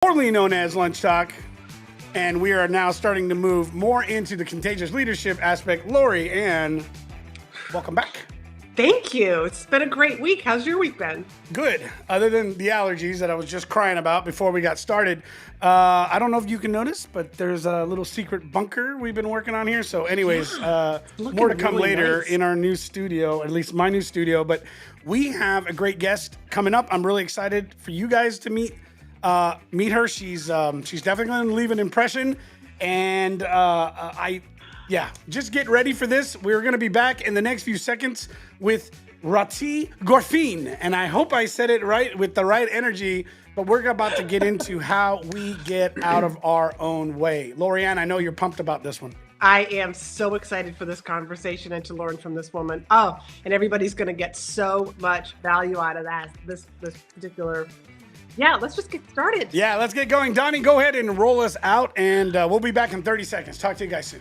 formerly known as Lunch Talk, and we are now starting to move more into the contagious leadership aspect. Lori Ann, welcome back. Thank you. It's been a great week. How's your week been? Good. Other than the allergies that I was just crying about before we got started, I don't know if you can notice, but there's a little secret bunker we've been working on here. So anyways, more to come really later nice. in our new studio, at least my new studio. But we have a great guest coming up. I'm really excited for you guys to meet her. She's definitely going to leave an impression. And just get ready for this. We're going to be back in the next few seconds with Rahti Gorfien. And I hope I said it right with the right energy, but we're about to get into how we get out of our own way. Lorianne, I know you're pumped about this one. I am so excited for this conversation and to learn from this woman. Oh, and everybody's going to get so much value out of this particular. Yeah, let's just get started. Yeah, let's get going. Donnie, go ahead and roll us out, and we'll be back in 30 seconds. Talk to you guys soon.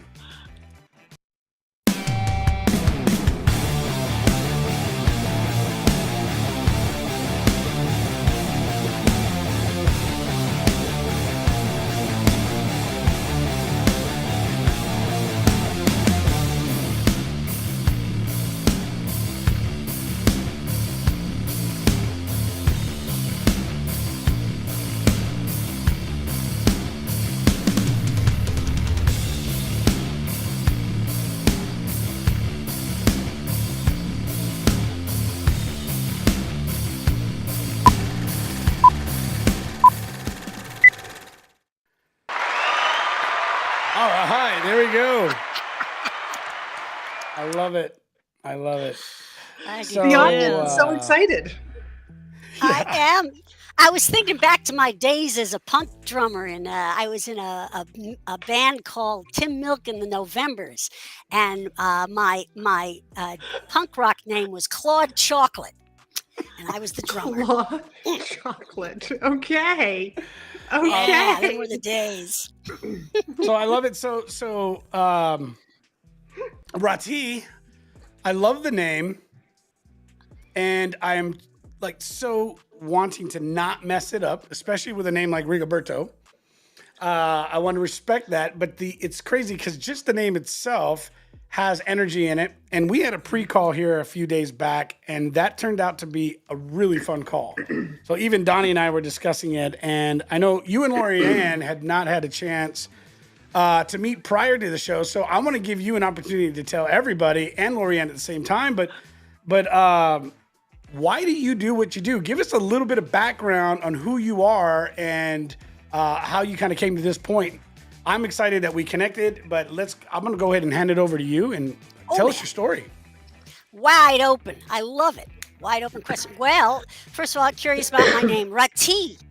All right, there we go. I love it. The audience is so excited. I am. I was thinking back to my days as a punk drummer, and I was in a band called Tim Milk and the Novembers, and my punk rock name was Claude Chocolate, and I was the drummer. Claude Chocolate. Okay. Yeah, they were the days. So I love it. So Rahti, I love the name, and I'm like so wanting to not mess it up, especially with a name like Rigoberto. I want to respect that, but it's crazy because just the name itself has energy in it. And we had a pre-call here a few days back, and that turned out to be a really fun call. So even Donnie and I were discussing it, and I know you and Lori Ann had not had a chance to meet prior to the show. So I want to give you an opportunity to tell everybody and Lori Ann at the same time, but why do you do what you do? Give us a little bit of background on who you are and how you kind of came to this point. I'm excited that we connected, but I'm going to go ahead and hand it over to you and tell us your story. Wide open. I love it. Wide open question. Well, first of all, I'm curious about my name, Rahti.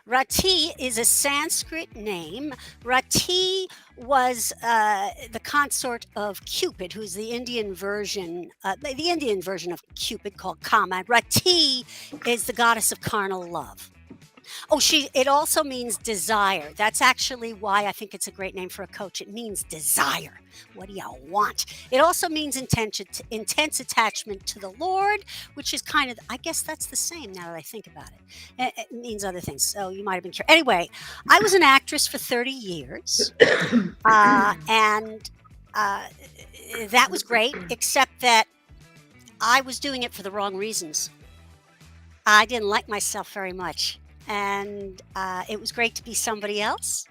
Rahti is a Sanskrit name. Rahti was the consort of Cupid, who's the Indian version of Cupid called Kama. Rahti is the goddess of carnal love. Oh, it also means desire. That's actually why I think it's a great name for a coach. It means desire. What do you want? It also means intense attachment to the Lord, which is kind of, I guess that's the same now that I think about it. It means other things. So you might have been curious. Anyway, I was an actress for 30 years. And that was great, except that I was doing it for the wrong reasons. I didn't like myself very much. And it was great to be somebody else.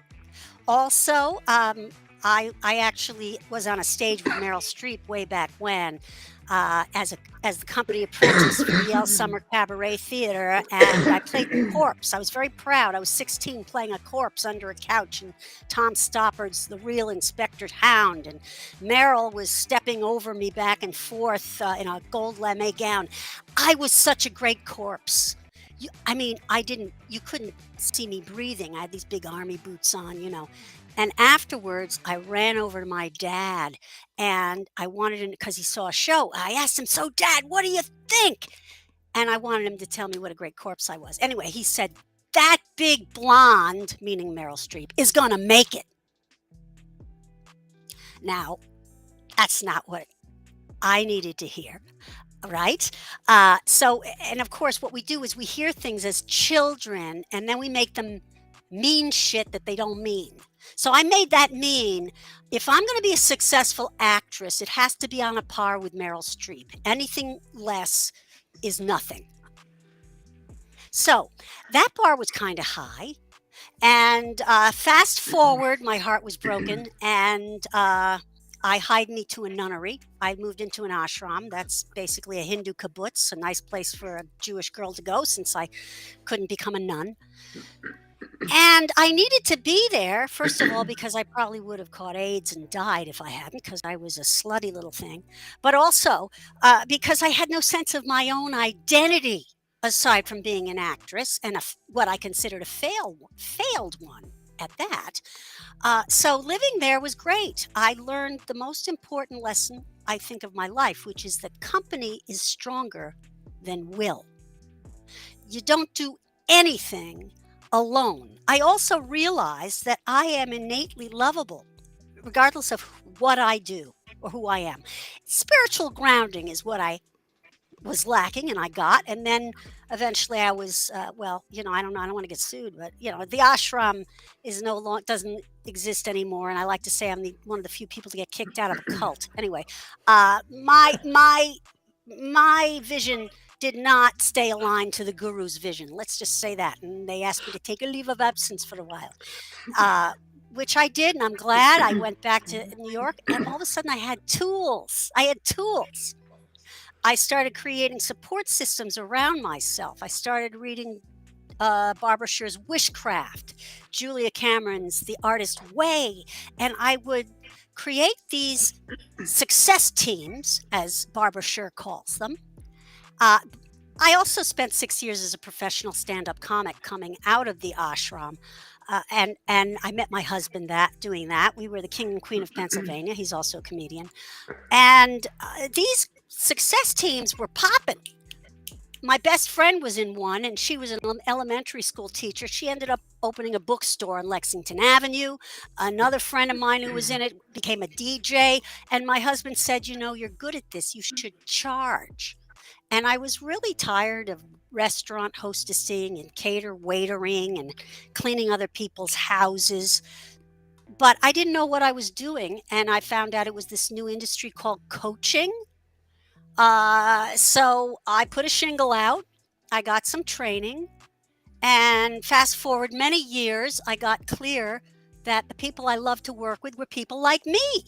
Also, I actually was on a stage with Meryl Streep way back when as the company apprentice for the Yale Summer Cabaret Theater, and I played the corpse. I was very proud. I was 16 playing a corpse under a couch, and Tom Stoppard's the real Inspector Hound, and Meryl was stepping over me back and forth in a gold lame gown. I was such a great corpse. You couldn't see me breathing. I had these big army boots on, And afterwards, I ran over to my dad, and I wanted him, because he saw a show. I asked him, "So, Dad, what do you think?" And I wanted him to tell me what a great corpse I was. Anyway, he said, "That big blonde," meaning Meryl Streep, "is going to make it." Now, that's not what I needed to hear. Right? And of course, what we do is we hear things as children, and then we make them mean shit that they don't mean. So I made that mean. If I'm going to be a successful actress, it has to be on a par with Meryl Streep. Anything less is nothing. So that bar was kind of high. And fast forward, my heart was broken, and I hied me to a nunnery. I moved into an ashram. That's basically a Hindu kibbutz, a nice place for a Jewish girl to go since I couldn't become a nun. And I needed to be there, first of all, because I probably would have caught AIDS and died if I hadn't, because I was a slutty little thing. But also because I had no sense of my own identity aside from being an actress and what I considered a failed one at that. So living there was great. I learned the most important lesson, I think, of my life, which is that company is stronger than will. You don't do anything alone. I also realized that I am innately lovable, regardless of what I do or who I am. Spiritual grounding is what I was lacking and I got. And then eventually I was, I don't want to get sued, but the ashram is doesn't exist anymore. And I like to say I'm one of the few people to get kicked out of a cult. Anyway, my vision did not stay aligned to the guru's vision. Let's just say that. And they asked me to take a leave of absence for a while, which I did. And I'm glad. I went back to New York and all of a sudden I had tools. I started creating support systems around myself. I started reading Barbara Sher's Wishcraft, Julia Cameron's The Artist Way, and I would create these success teams, as Barbara Sher calls them. I also spent 6 years as a professional stand-up comic coming out of the ashram. And I met my husband doing that. We were the king and queen of Pennsylvania. He's also a comedian. And these success teams were popping. My best friend was in one, and she was an elementary school teacher. She ended up opening a bookstore on Lexington Avenue. Another friend of mine who was in it became a DJ. And my husband said, you're good at this. You should charge. And I was really tired of restaurant hostessing and waitering and cleaning other people's houses. But I didn't know what I was doing. And I found out it was this new industry called coaching. So I put a shingle out. I got some training. And fast forward many years, I got clear that the people I loved to work with were people like me.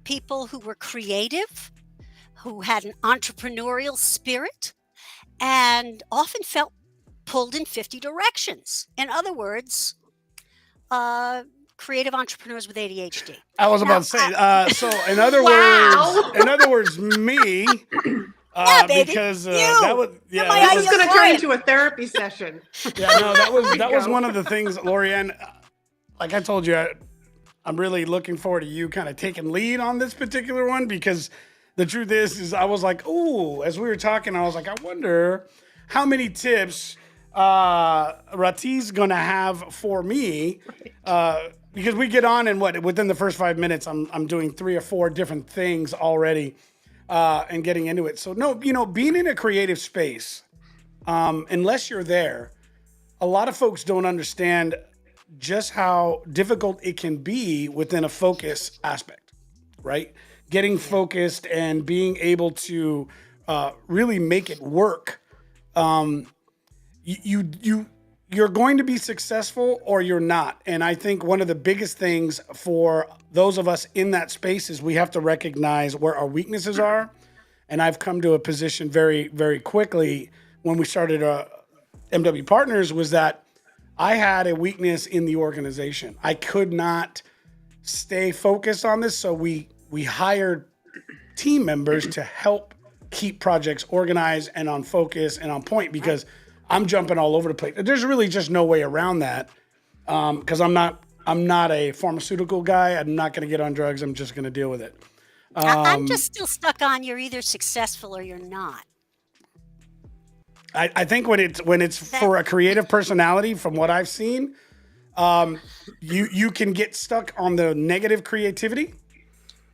People who were creative, who had an entrepreneurial spirit, and often felt pulled in 50 directions. In other words, creative entrepreneurs with ADHD. I was about to say. So in other words, me. Baby. Because that was This is going to turn into a therapy session. Yeah, no, that was one of the things, Lorianne. Like I told you, I'm really looking forward to you kind of taking lead on this particular one, because the truth is I was like, ooh, as we were talking, I was like, I wonder how many tips Rahti's gonna have for me, because we get on and within the first 5 minutes, I'm doing 3 or 4 different things already, and getting into it. So no, being in a creative space, unless you're there, a lot of folks don't understand just how difficult it can be within a focus aspect, right? Getting focused and being able to really make it work. You're going to be successful or you're not. And I think one of the biggest things for those of us in that space is we have to recognize where our weaknesses are. And I've come to a position very, very quickly when we started MW Partners, was that I had a weakness in the organization. I could not stay focused on this. So we hired team members to help keep projects organized and on focus and on point, because I'm jumping all over the place. There's really just no way around that, because I'm not a pharmaceutical guy. I'm not going to get on drugs. I'm just going to deal with it. I'm just still stuck on you're either successful or you're not. I think when it's for a creative personality, from what I've seen, you can get stuck on the negative creativity.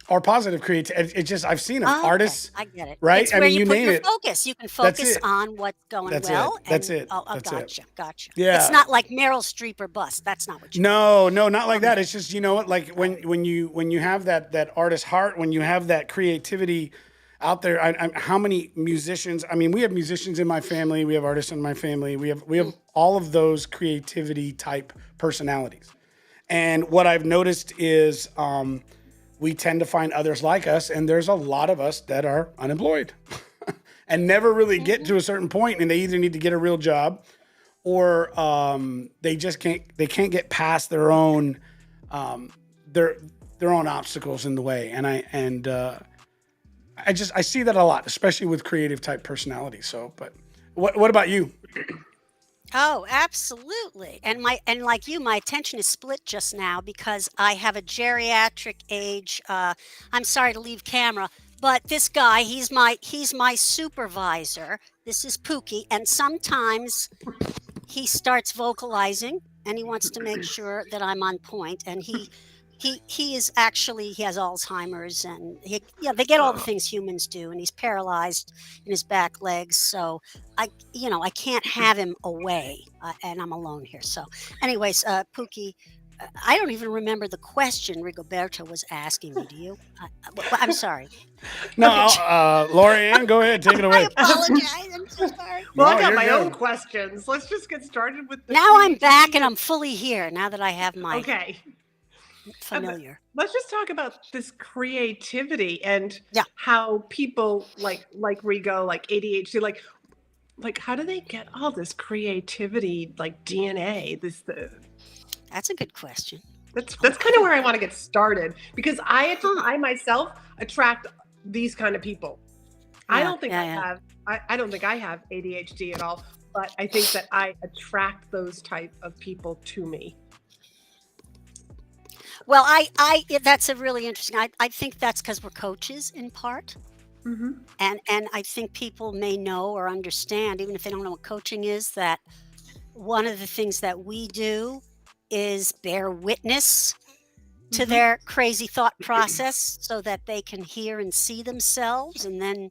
or positive creativity. It's just, I've seen them, Oh, okay. artists, I get it. right? It's I where mean, you you put name your it. focus. You can That's focus it. on what's going That's well. it. That's And it. oh, That's it. gotcha. It's Yeah. not like Meryl Streep or bust. That's not what you mean. No, not like that. It's just, you know what, like when you have that artist heart, when you have that creativity out there. How many musicians? I mean, we have musicians in my family. We have artists in my family. We have all of those creativity type personalities. And what I've noticed is we tend to find others like us, and there's a lot of us that are unemployed and never really get to a certain point, and they either need to get a real job or they just can't get past their own obstacles in the way. And I see that a lot, especially with creative type personalities. So, but what about you? Oh, absolutely. And like you, my attention is split just now because I have a geriatric age. I'm sorry to leave camera, but this guy, he's my supervisor. This is Pookie, and sometimes he starts vocalizing, and he wants to make sure that I'm on point. And he is actually, he has Alzheimer's, and they get all the things humans do, and he's paralyzed in his back legs. So I can't have him away, and I'm alone here. So anyways, Pookie, I don't even remember the question Rigoberto was asking me. Do you? I'm sorry. No, Lorianne, go ahead, take it I away. apologize. I'm so sorry. Well, No, I got you're my good. own questions. Let's just get started with the Now I'm back creativity. and I'm fully here. Now that I have my Okay. familiar. Let's just talk about this creativity and Yeah. how people like Rigo, like ADHD, like how do they get all this creativity, like DNA? That's a good question. That's kind of where I want to get started, because I myself attract these kind of people. I don't think I don't think I have ADHD at all, but I think that I attract those type of people to me. Well, that's a really interesting. I think that's because we're coaches in part, Mm-hmm. and I think people may know or understand, even if they don't know what coaching is, that one of the things that we do is bear witness to Mm-hmm. their crazy thought process, so that they can hear and see themselves, and then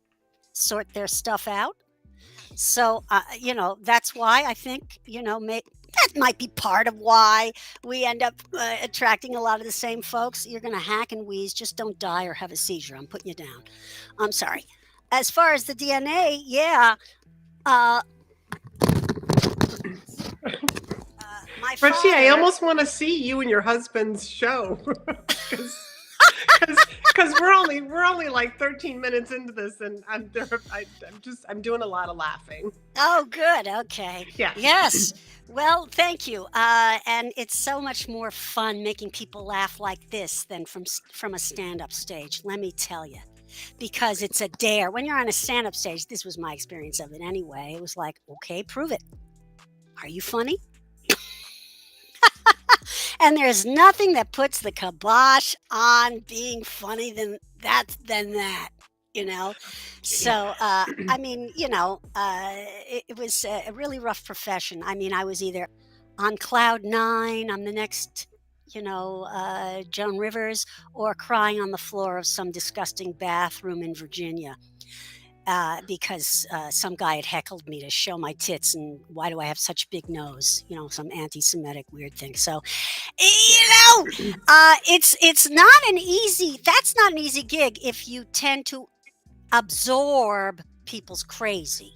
sort their stuff out. So, that's why I think, that might be part of why we end up attracting a lot of the same folks. You're going to hack and wheeze. Just don't die or have a seizure. I'm putting you down. I'm sorry. As far as the DNA, yeah. My Richie, I father- almost want to see you and your husband's show, because we're only like 13 minutes into this, and I'm doing a lot of laughing. Oh, good. Okay. Yeah. Yes. Well, thank you. And it's so much more fun making people laugh like this than from a stand-up stage. Let me tell you, because it's a dare. When you're on a stand-up stage, this was my experience of it anyway. It was like, okay, prove it. Are you funny? And there's nothing that puts the kibosh on being funny than that. So I mean, it was a really rough profession. I mean, I was either on cloud nine, I'm the next Joan Rivers, or crying on the floor of some disgusting bathroom in Virginia because some guy had heckled me to show my tits, and why do I have such big nose? Some anti-Semitic weird thing. So it's not an easy. That's not an easy gig if you tend to absorb people's crazy.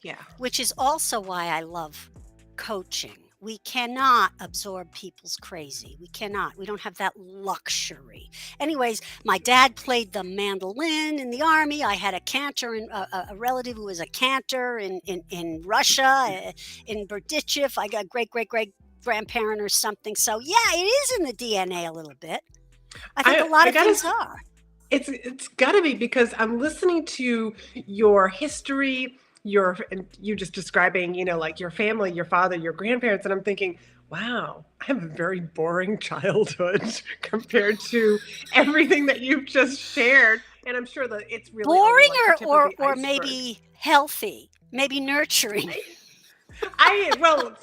Yeah. Which is also why I love coaching. We cannot absorb people's crazy. We cannot. We don't have that luxury. Anyways, my dad played the mandolin in the army. I had a cantor, a relative who was a cantor in Russia, in Berdichev. I got great grandparent or something. So yeah, it is in the DNA a little bit. I think a lot of things are. It's got to be, because I'm listening to your history, you just describing, like your family, your father, your grandparents, and I'm thinking, wow, I have a very boring childhood compared to everything that you've just shared. And I'm sure that it's really boring or maybe healthy, maybe nurturing. Well,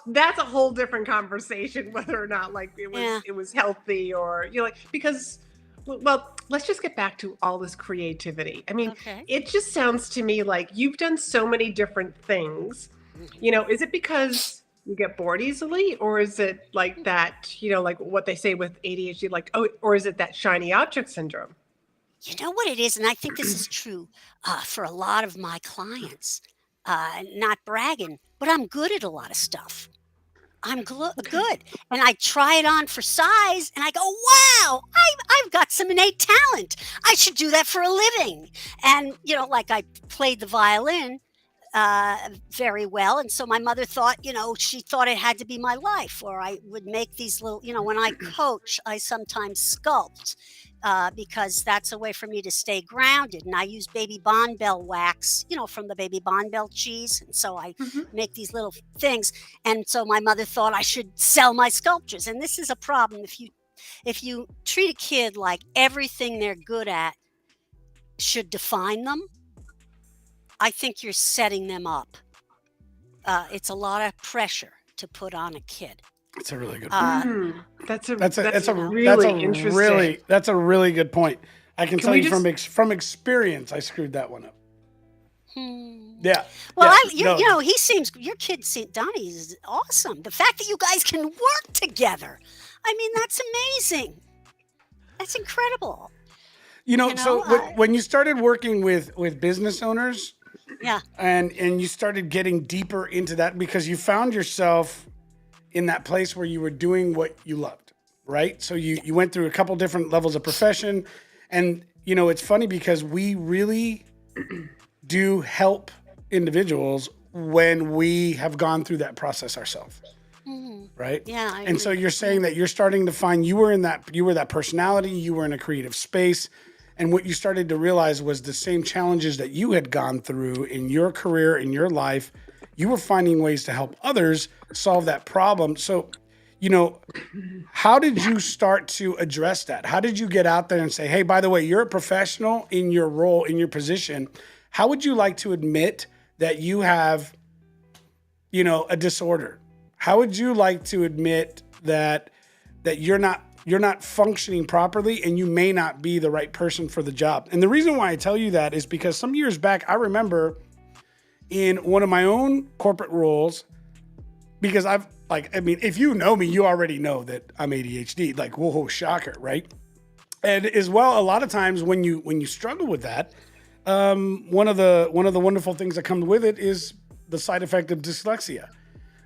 that's a whole different conversation, whether or not like it was healthy, or because Well, let's just get back to all this creativity. I mean, Okay. it just sounds to me like you've done so many different things. Mhm. Is it because you get bored easily, or is it like that, like what they say with ADHD, like, oh, or is it that shiny object syndrome? You know what it is, and I think this is true for a lot of my clients. Not bragging, but I'm good at a lot of stuff. Okay. Good, and I try it on for size, and I go, "Wow, I've got some innate talent. I should do that for a living." And like I played the violin very well, and so my mother thought, she thought it had to be my life. Or I would make these little, when I coach, I sometimes sculpt. Because that's a way for me to stay grounded. And I use baby Bonbell wax, from the baby Bonbell cheese. And so I Hmm. make these little things. And so my mother thought I should sell my sculptures. And this is a problem. If you treat a kid like everything they're good at should define them, I think you're setting them up. It's a lot of pressure to put on a kid. That's a really good point. Uh, Mm, that's a That's a that's that's a that's really a interesting. really good point. I can Can tell we you just from experience, I screwed that one up. hmm. Yeah, Well, yeah, you no, know, your kid, Donnie, is awesome. The fact that you guys can work together, I mean, that's amazing. That's incredible. You So know, when you started working with business owners yeah, and you started getting deeper into that because you found yourself in that place where you were doing what you loved, right? So yeah. you went through a couple different levels of profession, and it's funny because we really do help individuals when we have gone through that process ourselves, Mhm. right? Yeah, I And so agree. you're Yeah. saying that you're starting to find you were that personality, you were in a creative space, and what you started to realize was the same challenges that you had gone through in your career, in your life, you were finding ways to help others solve that problem. So, you know, how did you start to address that? How did you get out there and say, "Hey, by the way, you're a professional in your role, in your position. How would you like to admit that you have, a disorder? How would you like to admit that you're not functioning properly and you may not be the right person for the job?" And the reason why I tell you that is because some years back, I remember in one of my own corporate roles, because if you know me, you already know that I'm ADHD. Like, whoa, shocker, right? And as well, a lot of times when you struggle with that, one of the wonderful things that comes with it is the side effect of dyslexia,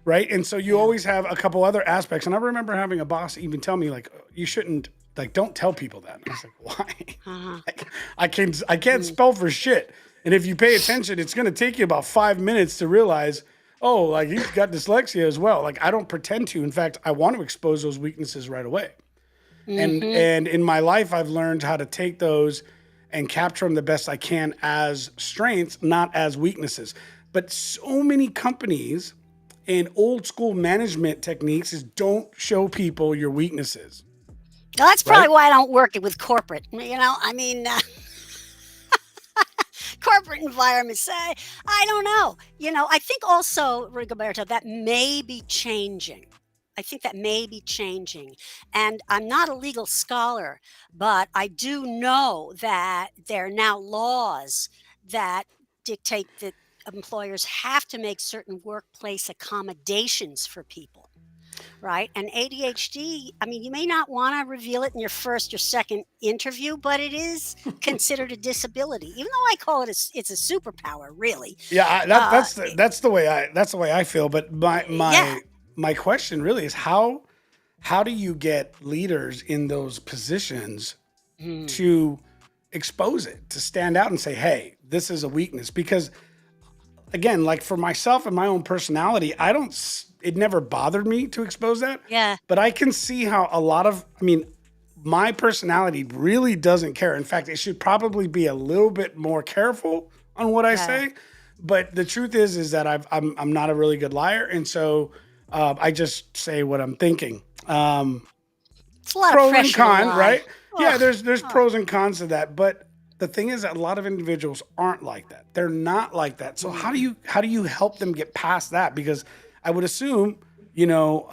right? And so you Yeah. always have a couple other aspects. And I remember having a boss even tell me, like, you shouldn't, like, don't tell people that. And I was like, why? Uh-huh. Like, I can't Mm. spell for shit. And if you pay attention, it's going to take you about 5 minutes to realize, oh, like, he's got dyslexia as well. Like, I don't pretend to. In fact, I want to expose those weaknesses right away. And Mhm. and in my life, I've learned how to take those and capture them the best I can as strengths, not as weaknesses. But so many companies and old school management techniques is don't show people your weaknesses, Well, that's right? probably why I don't work it with corporate. I mean, corporate environments. I don't know. I think also, Rigoberto, that may be changing. I think that may be changing. And I'm not a legal scholar, but I do know that there are now laws that dictate that employers have to make certain workplace accommodations for people. Right? And ADHD, I mean, you may not want to reveal it in your first or second interview, but it is considered a disability. Even though I call it it's a superpower, really. Yeah, Uh, it- that's the way I feel. But my yeah. my my question really is how do you get leaders in those positions Mm, to expose it, to stand out and say, hey, this is a weakness? Because again, like for myself and my own personality, it never bothered me to expose that. yeah. But I can see how my personality really doesn't care. In fact, it should probably be a little bit more careful on what I Yeah. say. But the truth is that I'm not a really good liar. And so I just say what I'm thinking. It's a lot of Pros and pressure to cons, lie. right? Yeah, Ugh. there's Oh, pros and cons to that, but the thing is that a lot of individuals aren't like that. They're not like that. So how do you help them get past that? Because I would assume, you know,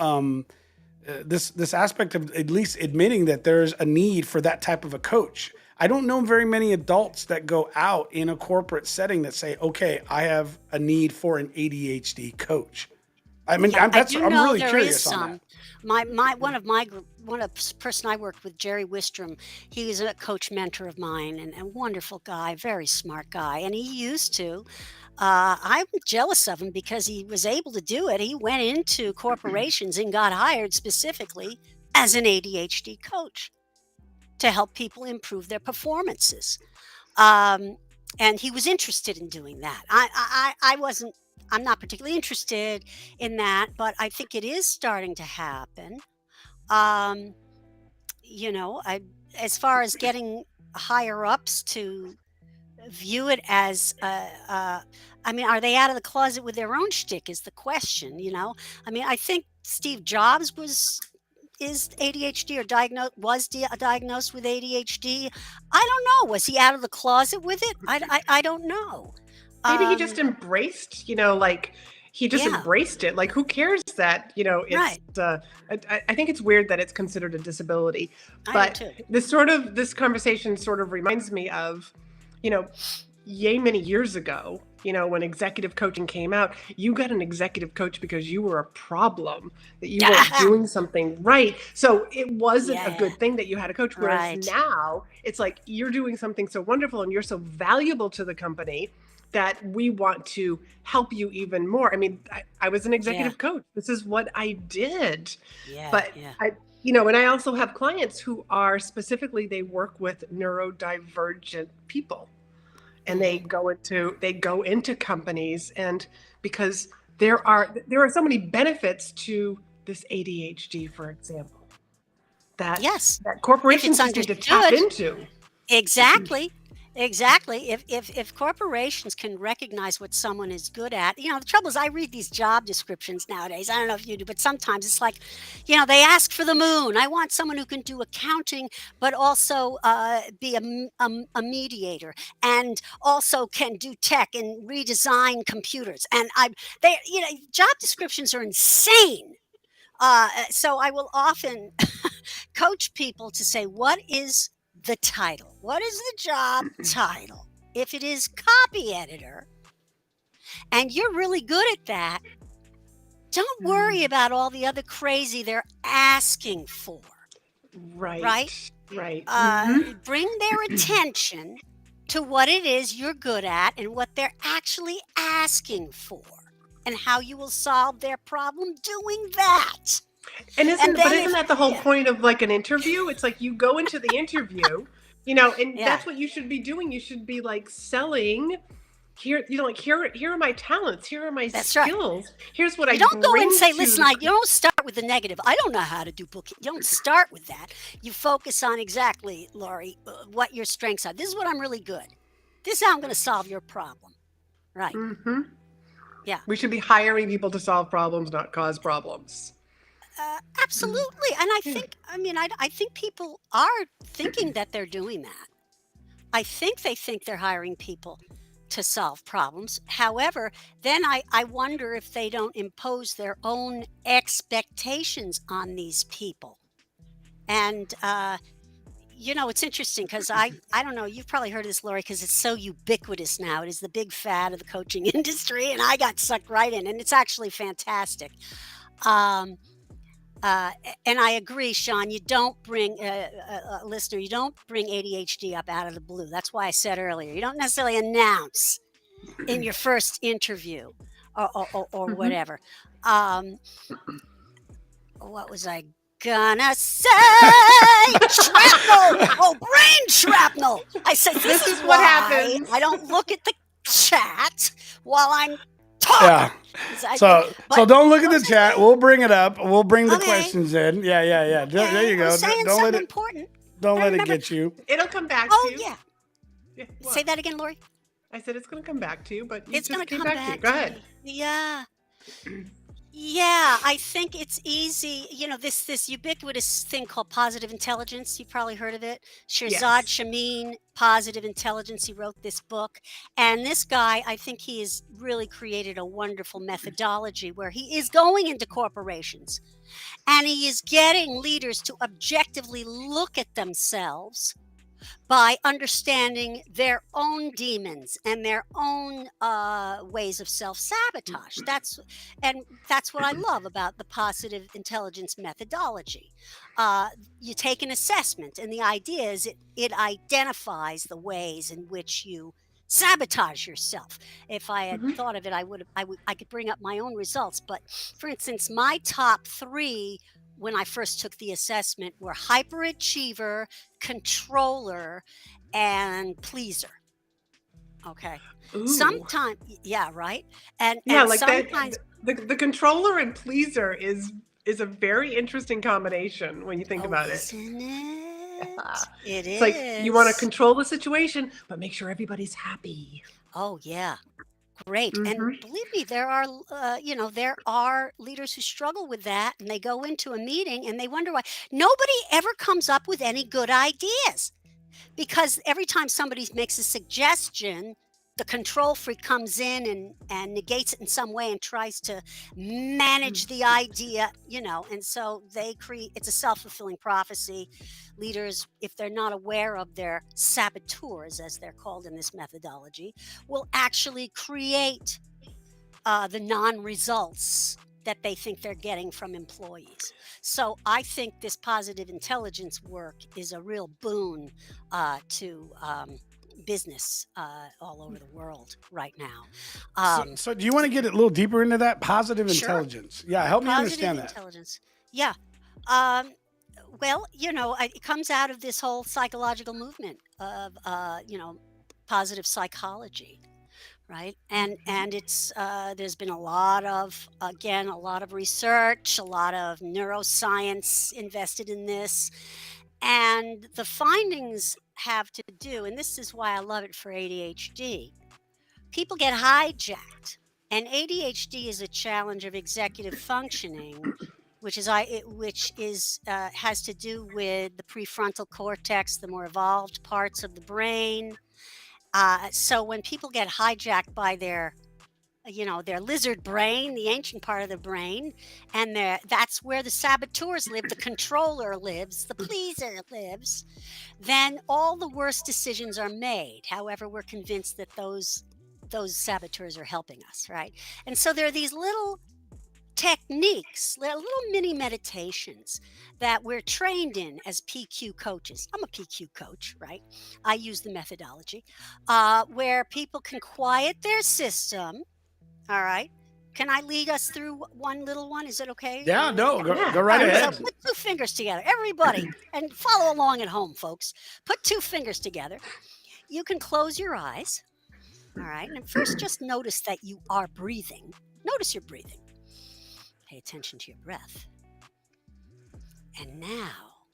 this aspect of at least admitting that there's a need for that type of a coach. I don't know very many adults that go out in a corporate setting that say, "Okay, I have a need for an ADHD coach." I mean, Yeah, I do I'm know really there is curious on that. some. One of the person I worked with, Jerry Wistrom, he was a coach mentor of mine and a wonderful guy, very smart guy. And he used to, I'm jealous of him because he was able to do it. He went into corporations and got hired specifically as an ADHD coach to help people improve their performances. Um, and he was interested in doing that. I wasn't. I'm not particularly interested in that, but I think it is starting to happen. Um, I as far as getting higher ups to view it as, I mean, are they out of the closet with their own shtick? Is the question. I mean, I think Steve Jobs is ADHD or diagnosed with ADHD. I don't know. Was he out of the closet with it? I don't know. Maybe he just embraced, like he just Yeah, embraced it. Like, who cares that, it's, right. I think it's weird that it's considered a disability, I do but too. this conversation sort of reminds me of, you know, yay many years ago, when executive coaching came out, you got an executive coach because you were a problem, that you weren't doing something right. So it wasn't a Yeah, good thing that you had a coach. Whereas right. now it's like you're doing something so wonderful and you're so valuable to the company that we want to help you even more. I mean, I was an Yeah, executive coach. This is what I did. yeah, But yeah. and I also have clients who are specifically, they work with neurodivergent people, and Hmm. they go into companies, and because there are so many benefits to this ADHD, for example, that Yes, if corporations it's just need to tap understood. into. Exactly. Exactly. If corporations can recognize what someone is good at, the trouble is I read these job descriptions nowadays. I don't know if you do, but sometimes it's like, they ask for the moon. I want someone who can do accounting, but also be a mediator, and also can do tech and redesign computers. And job descriptions are insane. So I will often coach people to say, what is the title? What is the job title? If it is copy editor and you're really good at that, don't worry about all the other crazy they're asking for, right? Right, right. Uh, Bring their attention to what it is you're good at and what they're actually asking for, and how you will solve their problem doing that. And And then isn't if, that the whole yeah, point of like an interview? It's like you go into the interview, and yeah, that's what you should be doing. You should be like selling. Here, like, here are my talents, here are my that's right. skills, here's what You I don't go and bring say, to listen, you don't start with the negative. I don't know how to do booking. You don't start with that. You focus on exactly, Laurie, what your strengths are. This is what I'm really good. This is how I'm going to solve your problem. Right. the. Yeah. We should be hiring people to solve problems, not cause problems. Absolutely. And Yeah. I think people are thinking that they're doing that. I think they think they're hiring people to solve problems. However, then I wonder if they don't impose their own expectations on these people. And it's interesting because I don't know. You've probably heard of this, Lori, because it's so ubiquitous now. It is the big fad of the coaching industry, and I got sucked right in, and it's actually fantastic. Um, and I agree, Sean. You don't bring listener. You don't bring ADHD up out of the blue. That's why I said earlier. You don't necessarily announce in your first interview or Mhm. whatever. Um, what was I gonna say? Shrapnel! Oh, brain shrapnel! I said, this This is is what why happens. I don't look at the chat while I'm talking. Yeah. 'Cause So but don't look at what the was I chat. saying? We'll bring it up. We'll bring the Okay, questions in. Yeah, yeah, yeah. There okay. you I go. was saying Don't let something it. important. Don't I let it remember. get you. It'll come back to Oh, you. yeah. Yeah, Say what? that again, Lori. I said it's going to come back to you, but you It's going just to came come back to you. back Go to ahead. me. Yeah. Yeah, I think it's easy. This ubiquitous thing called positive intelligence. You've probably heard of it. Shirzad Yes. Shamin, Positive Intelligence. He wrote this book, and this guy, I think he has really created a wonderful methodology where he is going into corporations And he is getting leaders to objectively look at themselves by understanding their own demons and their own ways of self-sabotage. That's what I love about the positive intelligence methodology. You take an assessment, and the idea is it identifies the ways in which you sabotage yourself. If I had Mhm. thought of it, I could bring up my own results. But for instance, my top three when I first took the assessment were hyperachiever, controller, and pleaser. Okay. Ooh. Sometimes, yeah, right. Yeah, And like that sometimes, the controller and pleaser is a very interesting combination when you think oh, about it. isn't it? It It's like you want to is. control the situation, but make sure everybody's happy. Oh, yeah. Great. And Mhm. believe me, there are leaders who struggle with that, and they go into a meeting and they wonder why nobody ever comes up with any good ideas. Because every time somebody makes a suggestion, the control freak comes in and negates it in some way and tries to manage the idea, and so they create it's a self-fulfilling prophecy. Leaders, if they're not aware of their saboteurs, as they're called in this methodology, will actually create the non-results that they think they're getting from employees. So I think this positive intelligence work is a real boon to business all over the world right now. So, Um, so do you want to get a little deeper into that positive sure, intelligence? Yeah, help me positive understand that. intelligence. Yeah. Um, well, it comes out of this whole psychological movement of, positive psychology, right? And it's there's been a lot of research, a lot of neuroscience invested in this, and the findings have to do, and this is why I love it for ADHD. People get hijacked, and ADHD is a challenge of executive functioning, which is has to do with the prefrontal cortex, the more evolved parts of the brain. So when people get hijacked by their lizard brain, the ancient part of the brain, and that's where the saboteurs live, the controller lives, the pleaser lives, then all the worst decisions are made. However, we're convinced that those saboteurs are helping us, right? And so there are these little techniques, little mini meditations that we're trained in as PQ coaches. I'm a PQ coach, right? I use the methodology where people can quiet their system. All right. Can I lead us through one little one? Is it okay? Yeah, no, go Yeah, right All right. do So ahead. it. put two fingers together, everybody, and follow along at home, folks. Put two fingers together. You can close your eyes. All right. And at first, just notice that you are breathing. Notice your breathing. Pay attention to your breath. And now,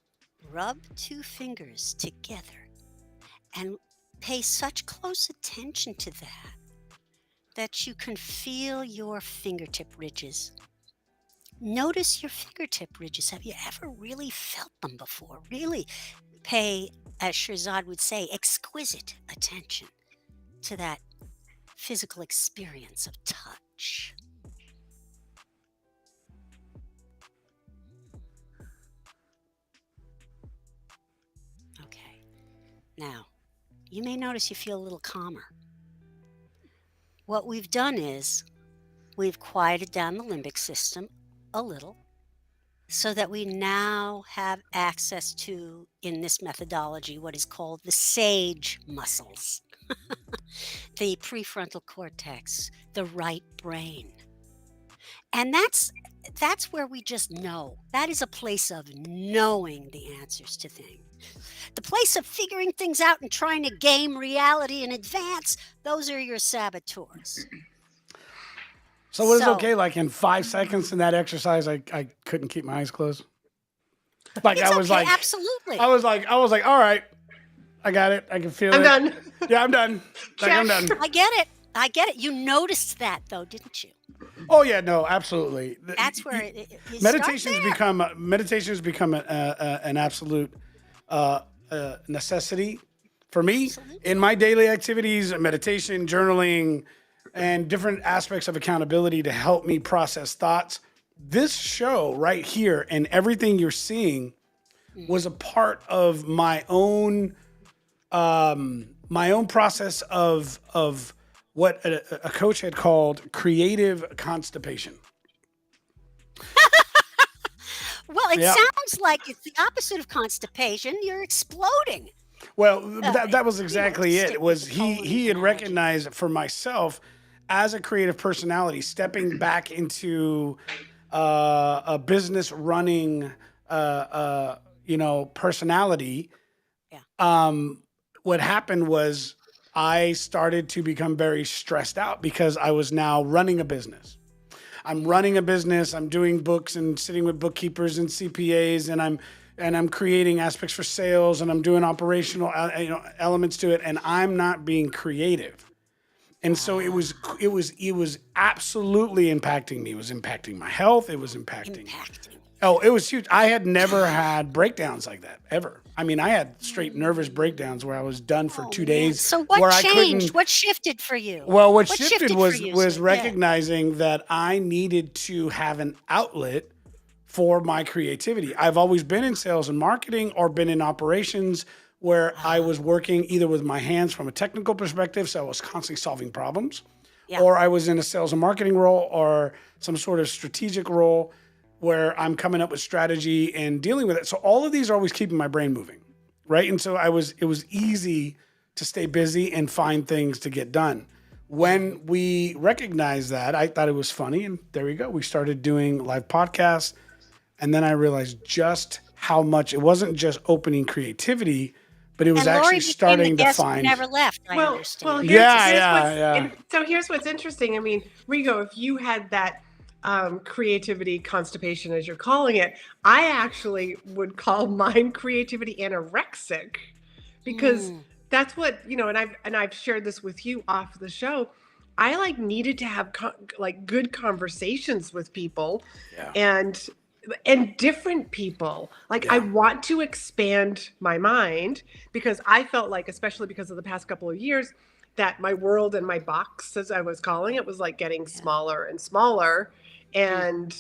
rub two fingers together and pay such close attention to that you can feel your fingertip ridges. Notice your fingertip ridges. Have you ever really felt them before? Really pay, as Shirzad would say, exquisite attention to that physical experience of touch. Okay. Now, you may notice you feel a little calmer. What we've done is we've quieted down the limbic system a little so that we now have access to, in this methodology, what is called the sage muscles, the prefrontal cortex, the right brain. And that's where we just know. That is a place of knowing the answers to things. The place of figuring things out and trying to game reality in advance, those are your saboteurs. So was it So okay? Like in 5 seconds in that exercise, I couldn't keep my eyes closed. Like it's okay, absolutely. I was like, all right, I got it. I can feel I'm it. done. Yeah, I'm done. Like I'm Check. done. I get it. I get it. You noticed that though, didn't you? Oh yeah, no, absolutely. That's where you Meditation's start there. meditation's become an absolute necessity for me Absolutely. in my daily activities, meditation, journaling, and different aspects of accountability to help me process thoughts this show right here and everything you're seeing was a part of my own process of what a coach had called creative constipation. Well, it Yeah. sounds like it's the opposite of constipation. You're exploding. Well, that was exactly it. stick It with was the colon he had analogy. recognized for myself as a creative personality, stepping back into a business running, personality. Yeah. What happened was I started to become very stressed out because I was now running a business. I'm running a business. I'm doing books and sitting with bookkeepers and CPAs, and I'm creating aspects for sales, and I'm doing operational elements to it, and I'm not being creative. And so it was absolutely impacting me. It was impacting my health. It was impacting. Oh, it was huge. I had never had breakdowns like that ever. I mean, I had straight nervous breakdowns where I was done for 2 days. So what where I changed? couldn't. What shifted for you? Well, what shifted for was you, was Sue? Yeah. recognizing that I needed to have an outlet for my creativity. I've always been in sales and marketing or been in operations where I was working either with my hands from a technical perspective, so I was constantly solving problems, Yeah. or I was in a sales and marketing role or some sort of strategic role where I'm coming up with strategy and dealing with it. So all of these are always keeping my brain moving, right? And so it was easy to stay busy and find things to get done. When we recognized that, I thought it was funny, and there we go. We started doing live podcasts, and then I realized just how much it wasn't just opening creativity, but it was And Lori actually became the starting to guest who find. never left. I Well, understand. here's what's interesting. I mean, Rigo, if you had that creativity constipation, as you're calling it, I actually would call mine creativity anorexic, because that's what, and I've shared this with you off the show. I needed to have good conversations with people, and different people. I want to expand my mind, because I felt like, especially because of the past couple of years, that my world and my box, as I was calling it, was getting smaller and smaller, and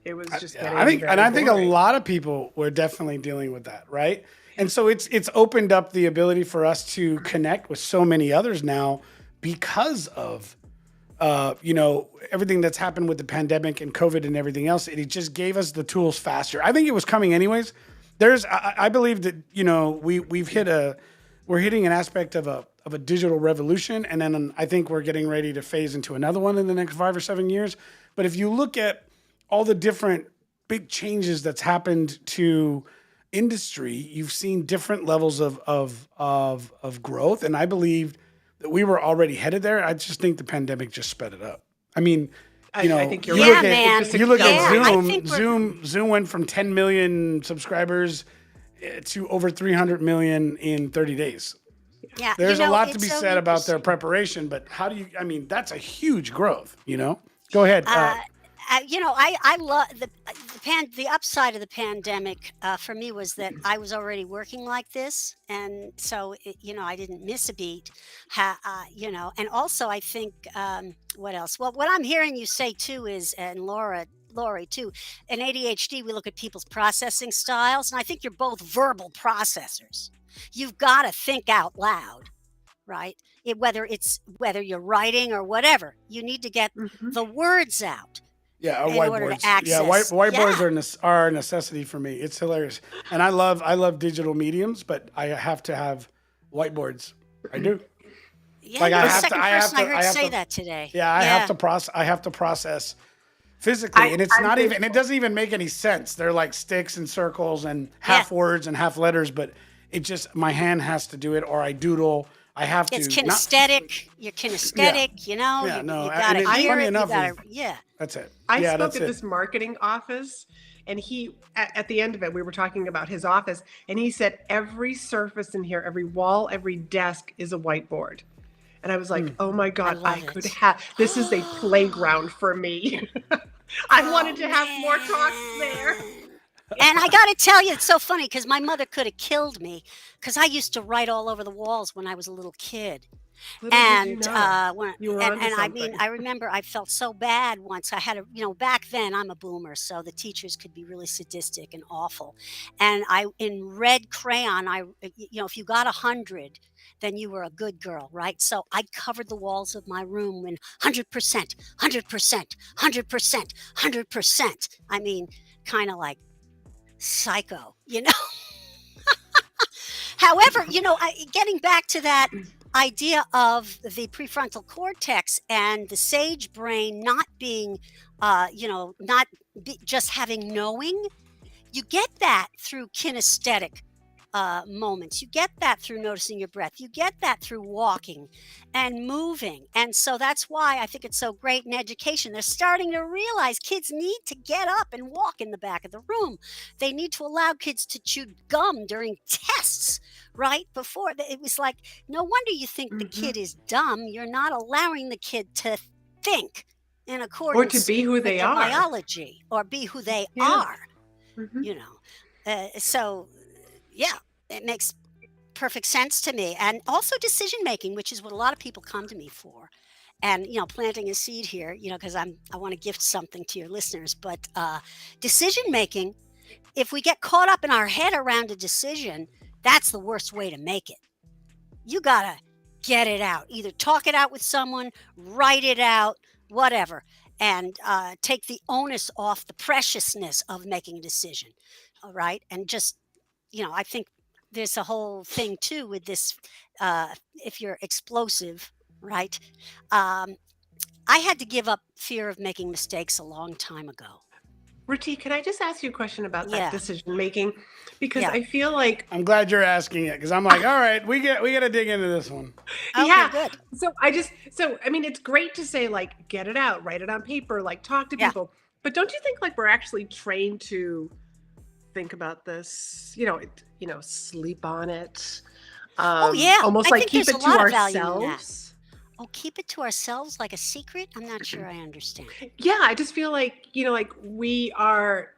it was just getting. I think a boring. lot of people were definitely dealing with that, right? And so it's opened up the ability for us to connect with so many others now because of everything that's happened with the pandemic and COVID and everything else. It just gave us the tools faster. I think it was coming anyways. I believe that we're hitting an aspect of a digital revolution, and then I think we're getting ready to phase into another one in the next 5 or 7 years. But if you look at all the different big changes that's happened to industry, you've seen different levels of growth, and I believe that we were already headed there. I just think the pandemic just sped it up. I mean, I think you're you right. look at It you look just at accelerated. Zoom went from 10 million subscribers to over 300 million in 30 days. Yeah, There's a lot to it's be so said about their interesting. preparation, but that's a huge growth, Go ahead. I love the upside of the pandemic for me was that I was already working like this, and so I didn't miss a beat. And also I think what else? Well, what I'm hearing you say too is, and Lori too, in ADHD we look at people's processing styles, and I think you're both verbal processors. You've got to think out loud, right? Whether you're writing or whatever, you need to get Mhm. the words out Yeah, our in order to whiteboards. Yeah, access. whiteboards are a necessity for me. It's hilarious, and I love digital mediums, but I have to have whiteboards. I do. Yeah, Like, you're I the have to- second I have person I to- heard I have say to- that today. Yeah, I have to process physically, and it's I'm not even. And visual. it doesn't even make any sense. They're like sticks and circles and half words and half letters, but it just my hand has to do it, or I doodle. I have It's to. kinesthetic. You're kinesthetic. Yeah, you no, you and gotta it's hear funny it. enough You gotta, is- yeah. That's it. I Yeah, spoke that's at it. this marketing office, and he, at the end of it, we were talking about his office, and he said every surface in here, every wall, every desk is a whiteboard. And I was like, oh my God, I love could it. have, this is a playground for me. I wanted to have more Man. talks there. And I got to tell you, it's so funny because my mother could have killed me because I used to write all over the walls when I was a little kid. Little did you And know. when You were onto and I mean, something. I remember I felt so bad once. I had a back then I'm a boomer, so the teachers could be really sadistic and awful. And I in red crayon, if you got 100, then you were a good girl, right? So I covered the walls of my room in 100%, 100%, 100%, 100%. I mean, kind of like psycho, you know. However, getting back to that idea of the prefrontal cortex and the sage brain not being, not just having knowing, you get that through kinesthetic moments. You get that through noticing your breath. You get that through walking and moving. And so that's why I think it's so great in education. They're starting to realize kids need to get up and walk in the back of the room. They need to allow kids to chew gum during tests, right? Before it was like, no wonder you think the Hmm. kid is dumb. You're not allowing the kid to think in Or to accordance be who with they their are. biology or be who they Yeah. are, Hmm. you know. So yeah, it makes perfect sense to me. And also decision making, which is what a lot of people come to me for. And planting a seed here, because I want to gift something to your listeners. But decision making, if we get caught up in our head around a decision, that's the worst way to make it. You gotta get it out. Either talk it out with someone, write it out, whatever, and take the onus off the preciousness of making a decision. All right, and just I think there's a whole thing too with this. If you're explosive, right? Um, I had to give up fear of making mistakes a long time ago. Rati, can I just ask you a question about that Yeah, decision making? Because yeah. I feel like, I'm glad you're asking it because I'm like, all right, we got to dig into this one. Okay, yeah. good. So I mean, it's great to say, like, get it out, write it on paper, like, talk to Yeah. people. But don't you think, like, we're actually trained to think about this, sleep on it, Oh, yeah. almost I like think keep there's a it to lot of value in that. ourselves? Oh, keep it to ourselves like a secret? I'm not sure I understand. Yeah, I just feel like, like we are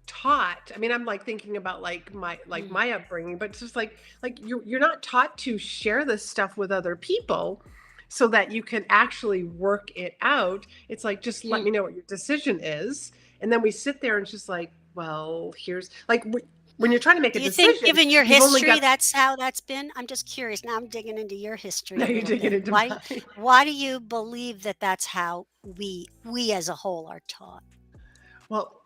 taught. I mean, I'm like thinking about Mm. my upbringing, but it's just like you're not taught to share this stuff with other people so that you can actually work it out. It's like, just let Hmm. me know what your decision is, and then we sit there and it's just like, well, here's like, when you're trying to make a Do you think, decision, given your you've only history, got. that's how that's been? I'm just curious. Now I'm digging into your history Now a you're little digging bit. into Why? mine. Why do you believe that that's how we as a whole are taught? Well,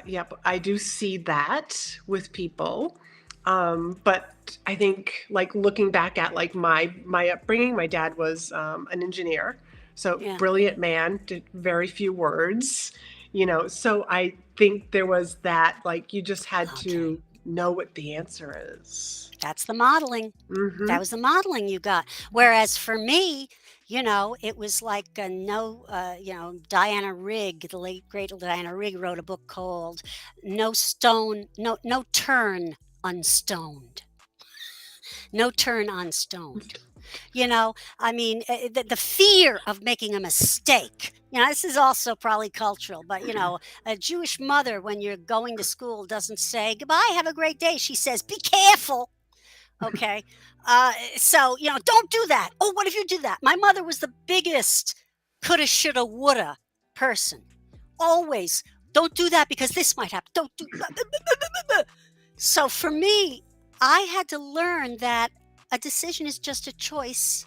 yep, I do see that with people. But I think, like, looking back at like my upbringing, my dad was an engineer, so Yeah. brilliant man, did very few words, So I think there was that, like, you just had Okay. to know what the answer is. That's the modeling. Hmm. That was the modeling you got. Whereas for me, it was like Diana Rigg, the late great Diana Rigg wrote a book called No Turn Unstoned. No turn unstoned. I mean, the fear of making a mistake. This is also probably cultural, but a Jewish mother, when you're going to school, doesn't say goodbye, have a great day. She says, be careful. Okay. So, don't do that. Oh, what if you did that? My mother was the biggest coulda, shoulda, woulda person. Always, don't do that because this might happen. Don't do. So for me, I had to learn that a decision is just a choice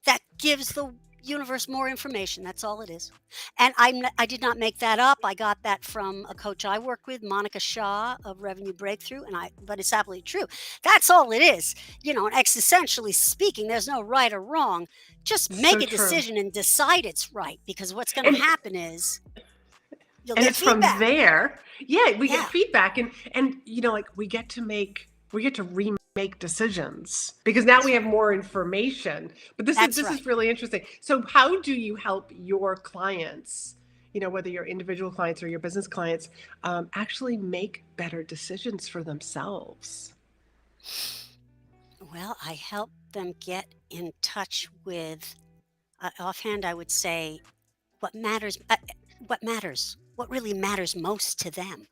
that gives the universe more information. That's all it is. And I did not make that up. I got that from a coach I work with, Monica Shaw of Revenue Breakthrough, but it's absolutely true. That's all it is. And existentially speaking, there's no right or wrong. Just So make a true. decision and decide it's right, because what's going to And happen is you'll and get it's from feedback. there, yeah, we get Yeah, feedback, and like, we get to remake decisions because now we that's have right. more information. But this is That's this is right. really interesting. So how do you help your clients, whether your individual clients or your business clients, actually make better decisions for themselves? Well, I help them get in touch with, offhand, I would say, what matters, what really matters most to them.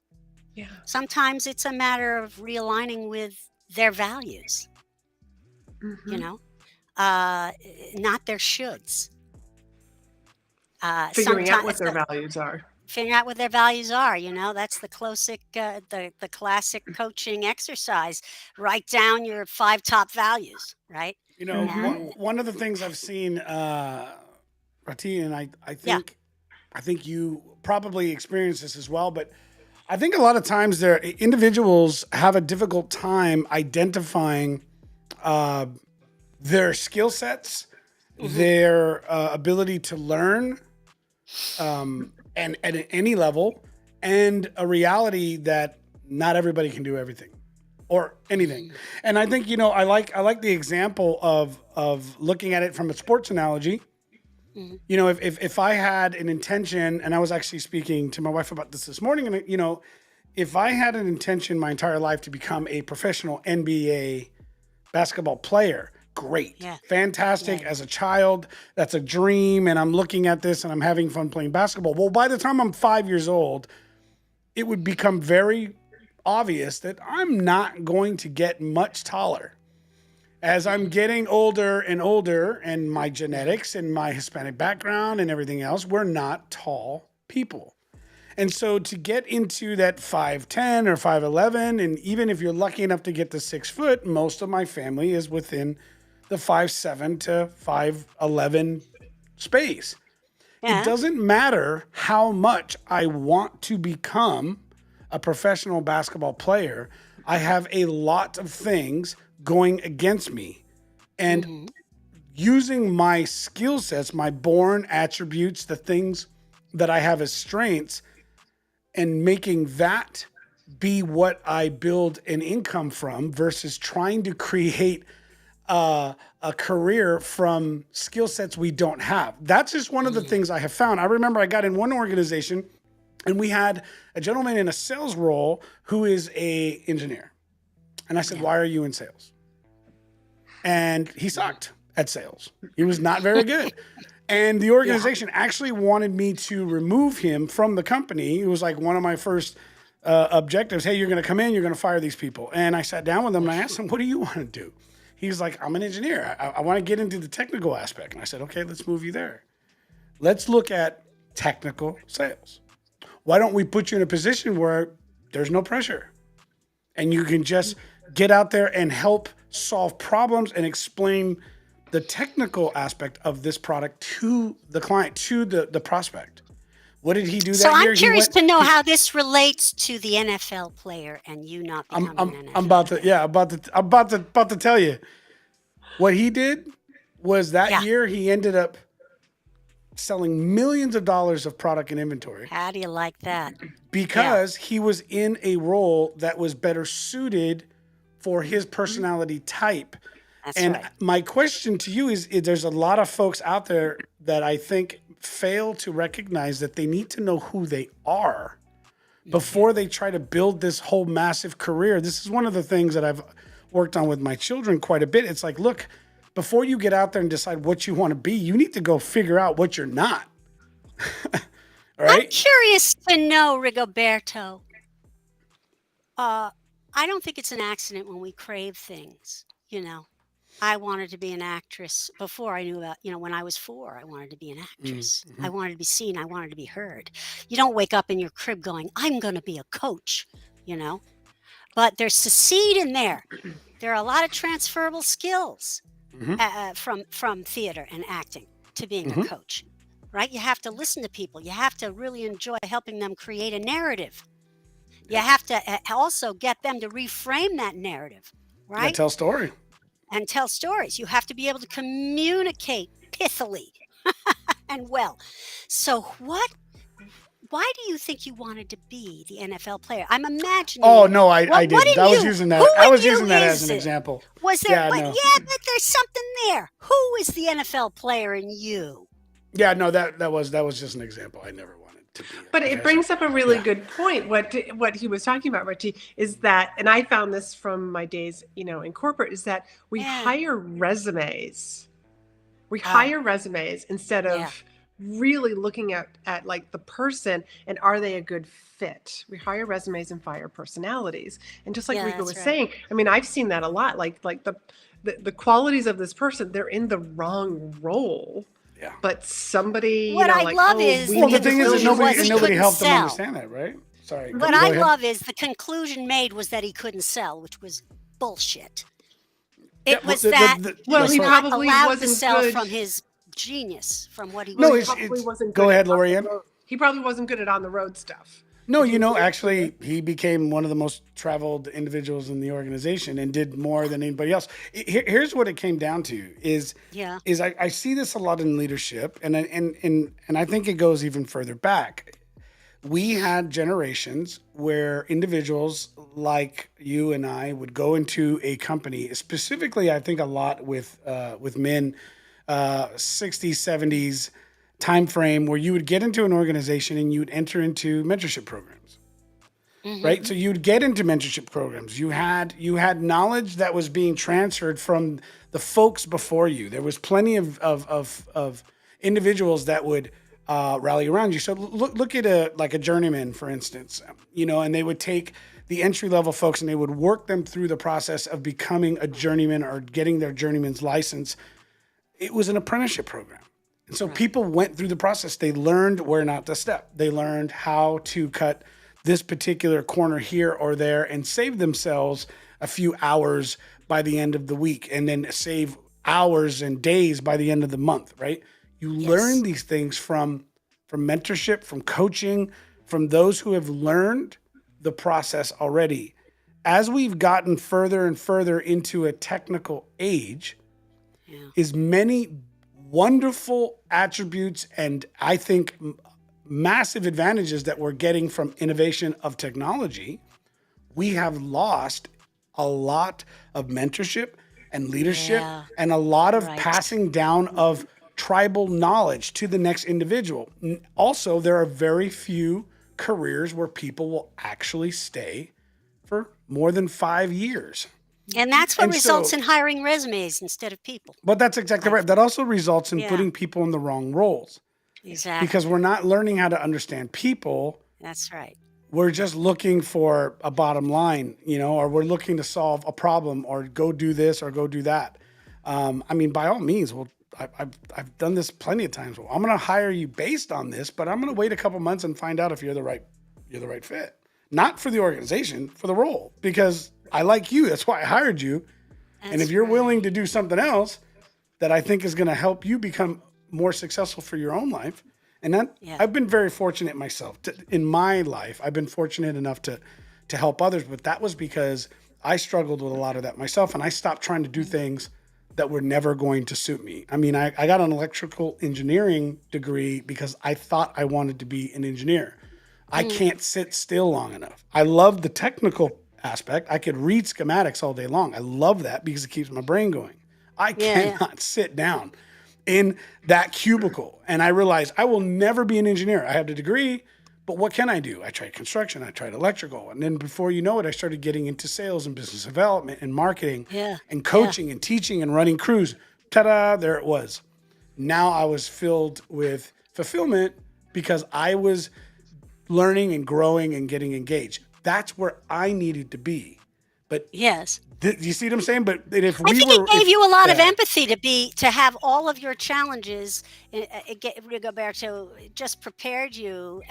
Yeah. Sometimes it's a matter of realigning with their values, you Hmm. know? uh, not their shoulds. Figuring out what Sometimes their values are. figuring out what their values are. That's the classic coaching exercise. Write down your 5 top values, right? Mm-hmm. And One of the things I've seen, Rati, and yeah, I think you probably experience this as well, but I think a lot of times there individuals have a difficult time identifying uh, their skill sets, hmm their ability to learn, and at any level, and a reality that not everybody can do everything or anything. And I think I like the example of looking at it from a sports analogy. If I had an intention, and I was actually speaking to my wife about this morning, and if I had an intention my entire life to become a professional NBA basketball player, great, yeah, fantastic. yeah, As a child, that's a dream, and I'm looking at this and I'm having fun playing basketball. Well, by the time I'm 5 years old, it would become very obvious that I'm not going to get much taller. As I'm getting older and older, and my genetics and my Hispanic background and everything else, we're not tall people. And so to get into that 5'10" or 5'11", and even if you're lucky enough to get to 6 foot, most of my family is within the 5'7" to 5'11" space. It yeah. doesn't matter how much I want to become a professional basketball player. I have a lot of things going against me. And hmm using my skill sets, my born attributes, the things that I have as strengths, and making that be what I build an income from versus trying to create a career from skill sets we don't have. That's just one of the things I have found. I remember I got in one organization and we had a gentleman in a sales role who is a engineer. And I said, Yeah. "Why are you in sales?" And he sucked at sales. He was not very good. And the Yeah. organization actually wanted me to remove him from the company. It was like one of my first objectives. Hey, you're going to come in, you're going to fire these people. And I sat down with him and I asked him, "What do you want to do?" He's like, "I'm an engineer. I want to get into the technical aspect." And I said, "Okay, let's move you there. Let's look at technical sales. Why don't we put you in a position where there's no pressure and you can just get out there and help solve problems and explain the technical aspect of this product to the client, to the prospect." What did he do So that I'm year? curious to know how this relates to the NFL player and you not becoming an I'm NFL about to, player. yeah, about to tell you. What he did was that Yeah. year he ended up selling millions of dollars of product and inventory How do you like that? Yeah, because he was in a role that was better suited for his personality type. that's And right. my question to you is there's a lot of folks out there that I think fail to recognize that they need to know who they are before they try to build this whole massive career. This is one of the things that I've worked on with my children quite a bit. It's like, look, before you get out there and decide what you want to be, you need to go figure out what you're not. All I'm right? curious to know, Rigoberto. Uh, I don't think it's an accident when we crave things. I wanted to be an actress before I knew about, when I was 4, I wanted to be an actress. I Mm-hmm. wanted to be seen. I wanted to be heard. You don't wake up in your crib going, I'm going to be a coach, you know? But there's a seed in there. There are a lot of transferable skills Mm-hmm. from theater and acting to being a Mm-hmm. coach, right? You have to listen to people. You have to really enjoy helping them create a narrative. You Yep. have to also get them to reframe that narrative, You got to right? tell a story. And tell stories. You have to be able to communicate pithily and well. So why do you think you wanted to be the NFL player? I'm Oh imagining no, I what didn't. in I was you, using who that. I in was you using that as is an it? example. Was there, Yeah, but no. yeah, but there's something there. Who is the NFL player in you? Yeah, no, that was just an example. I never wanted to be a But it professional. brings up a really Yeah. good point. What he was talking about, Rahti, is that, and I found this from my days, in corporate, is that we Yeah. hire resumes. We Oh, hire resumes instead yeah. of really looking at like the person and are they a good fit. We hire resumes and fire personalities. And just like Yeah, Rika that's was right. saying, I mean, I've seen that a lot. Like the qualities of this person, they're in the wrong role. Yeah. But somebody, What I like, love oh, is we the Well, the need to thing is fill that conclusion this was he nobody couldn't helped them sell. understand that, right? Sorry, What go I ahead. love is the conclusion made was that he couldn't sell, which was bullshit. Yeah, It was that he well, yeah, was he sorry. not probably allowed to wasn't sell good. from his genius, from what he Well, was No, he it's doing. probably it's. wasn't Go good at ahead, on the Lorianne. road. He probably wasn't good at on the road stuff. No, Would you agree, Rika? actually, he became one of the most traveled individuals in the organization and did more than anybody else. Here's what it came down to: Yeah. I see this a lot in leadership, and I think it goes even further back. We had generations where individuals like you and I would go into a company, specifically, I think a lot with men, 60s, 70s time frame, where you would get into an organization and you would enter into mentorship programs, right? So you'd get into mentorship programs. You had knowledge that was being transferred from the folks before you. There was plenty of individuals that would rally around you. So look at a journeyman, for instance, and they would take the entry level folks and they would work them through the process of becoming a journeyman or getting their journeyman's license. It was an apprenticeship program. And so Right. people went through the process. They learned where not to step. They learned how to cut this particular corner here or there and save themselves a few hours by the end of the week and then save hours and days by the end of the month, right? You learn Yes. these things from mentorship, from coaching, from those who have learned the process already. As we've gotten further and further into a technical age, Yeah. is many wonderful attributes and I think massive advantages that we're getting from innovation of technology. We have lost a lot of mentorship and leadership Yeah. and a lot of Right. passing down of tribal knowledge to the next individual. Also, there are very few careers where people will actually stay for more than 5 years. And that's what And results so, in hiring resumes instead of people. but that's exactly I right. That also results in Yeah, putting people in the wrong roles because exactly. we're not learning how to understand people. That's right. We're just looking for a bottom line, or we're looking to solve a problem or go do this or go do that. I mean, by all means, well, I've done this plenty of times. Well, I'm going to hire you based on this, but I'm going to wait a couple months and find out if you're the right fit. Not for the organization, for the role, because I like you. That's why I hired you. And if That's you're willing right. to do something else that I think is going to help you become more successful for your own life, and that Yeah. I've been very fortunate myself in my life. I've been fortunate enough to help others, but that was because I struggled with a lot of that myself, and I stopped trying to do things that were never going to suit me. I mean, I got an electrical engineering degree because I thought I wanted to be an engineer. I Mm. can't sit still long enough. I love the technical aspect. I could read schematics all day long. I love that because it keeps my brain going. I Yeah, yeah. cannot sit down in that cubicle. And I realized I will never be an engineer. I have the degree, but what can I do? I tried construction, I tried electrical. And then before you know it, I started getting into sales and business development and marketing Yeah. and Yeah. coaching and teaching and running crews. Ta-da, there it was. Now I was filled with fulfillment because I was learning and growing and getting engaged. That's where I needed to be. But Yes. you see what I'm saying? But if I we think it were, gave if you a lot of yeah, empathy to have all of your challenges. Rigoberto just prepared you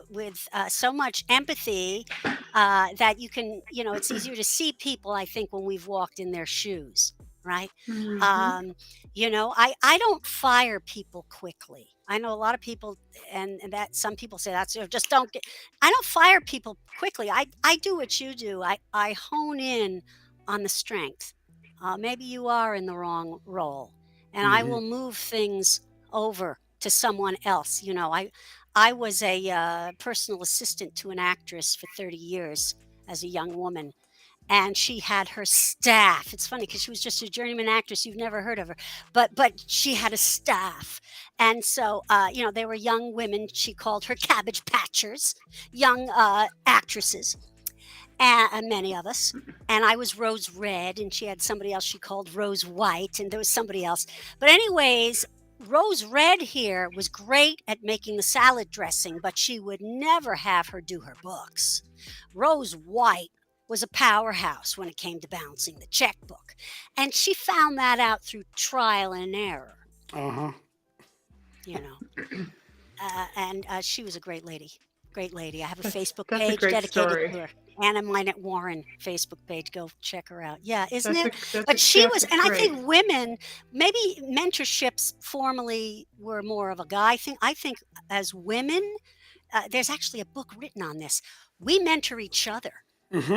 with so much empathy that you can, it's easier to see people. I think when we've walked in their shoes, right? Hmm. Um, I don't fire people quickly. I know a lot of people, and that some people say that's just don't get. I don't fire people quickly. I do what you do. I hone in on the strength. Maybe you are in the wrong role, and I hmm will move things over to someone else. I was a personal assistant to an actress for 30 years as a young woman, and she had her staff. It's funny because she was just a journeyman actress. You've never heard of her, but she had a staff, and so they were young women. She called her cabbage patchers, young actresses, and many of us. And I was Rose Red, and she had somebody else she called Rose White, and there was somebody else. But anyways, Rose Red here was great at making the salad dressing, but she would never have her do her books. Rose White was a powerhouse when it came to balancing the checkbook, and she found that out through trial and error. Uh-huh. You know, and she was a great lady. Great lady. I have a Facebook That's a page great dedicated story. to her. Anna Minot Warren Facebook page. Go check her out. Yeah, isn't That's it? a, But she that's was, a and I great. think women, maybe mentorships formerly were more of a guy thing. I think as women, there's actually a book written on this. We mentor each other. Mm-hmm.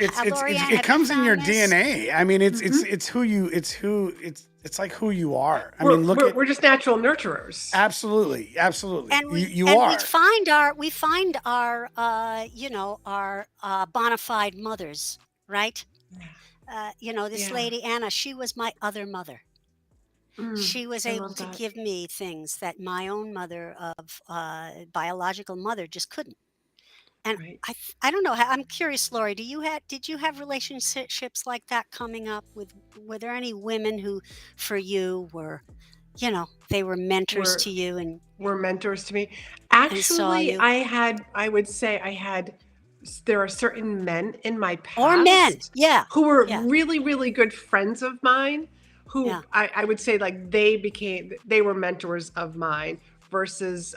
Lorianne, It have you comes in your found this? DNA. I mean, Mhm. it's like who you are. I mean, look at We're just natural nurturers. absolutely. And You we are. find our you know, our bona fide mothers, right? You know, this Yeah. lady Anna, she was my other mother. She was I able love to that. give me things that my own mother of biological mother just couldn't. And Right. I don't know. I'm curious, Lori. Did you have relationships like that coming up with? Were there any women who, for you, were, you know, they were mentors We're to you were mentors to me. and saw Actually, you, I would say there are certain men in my or men? past Yeah, who were yeah, really, really good friends of mine who yeah. I would say like they were mentors of mine versus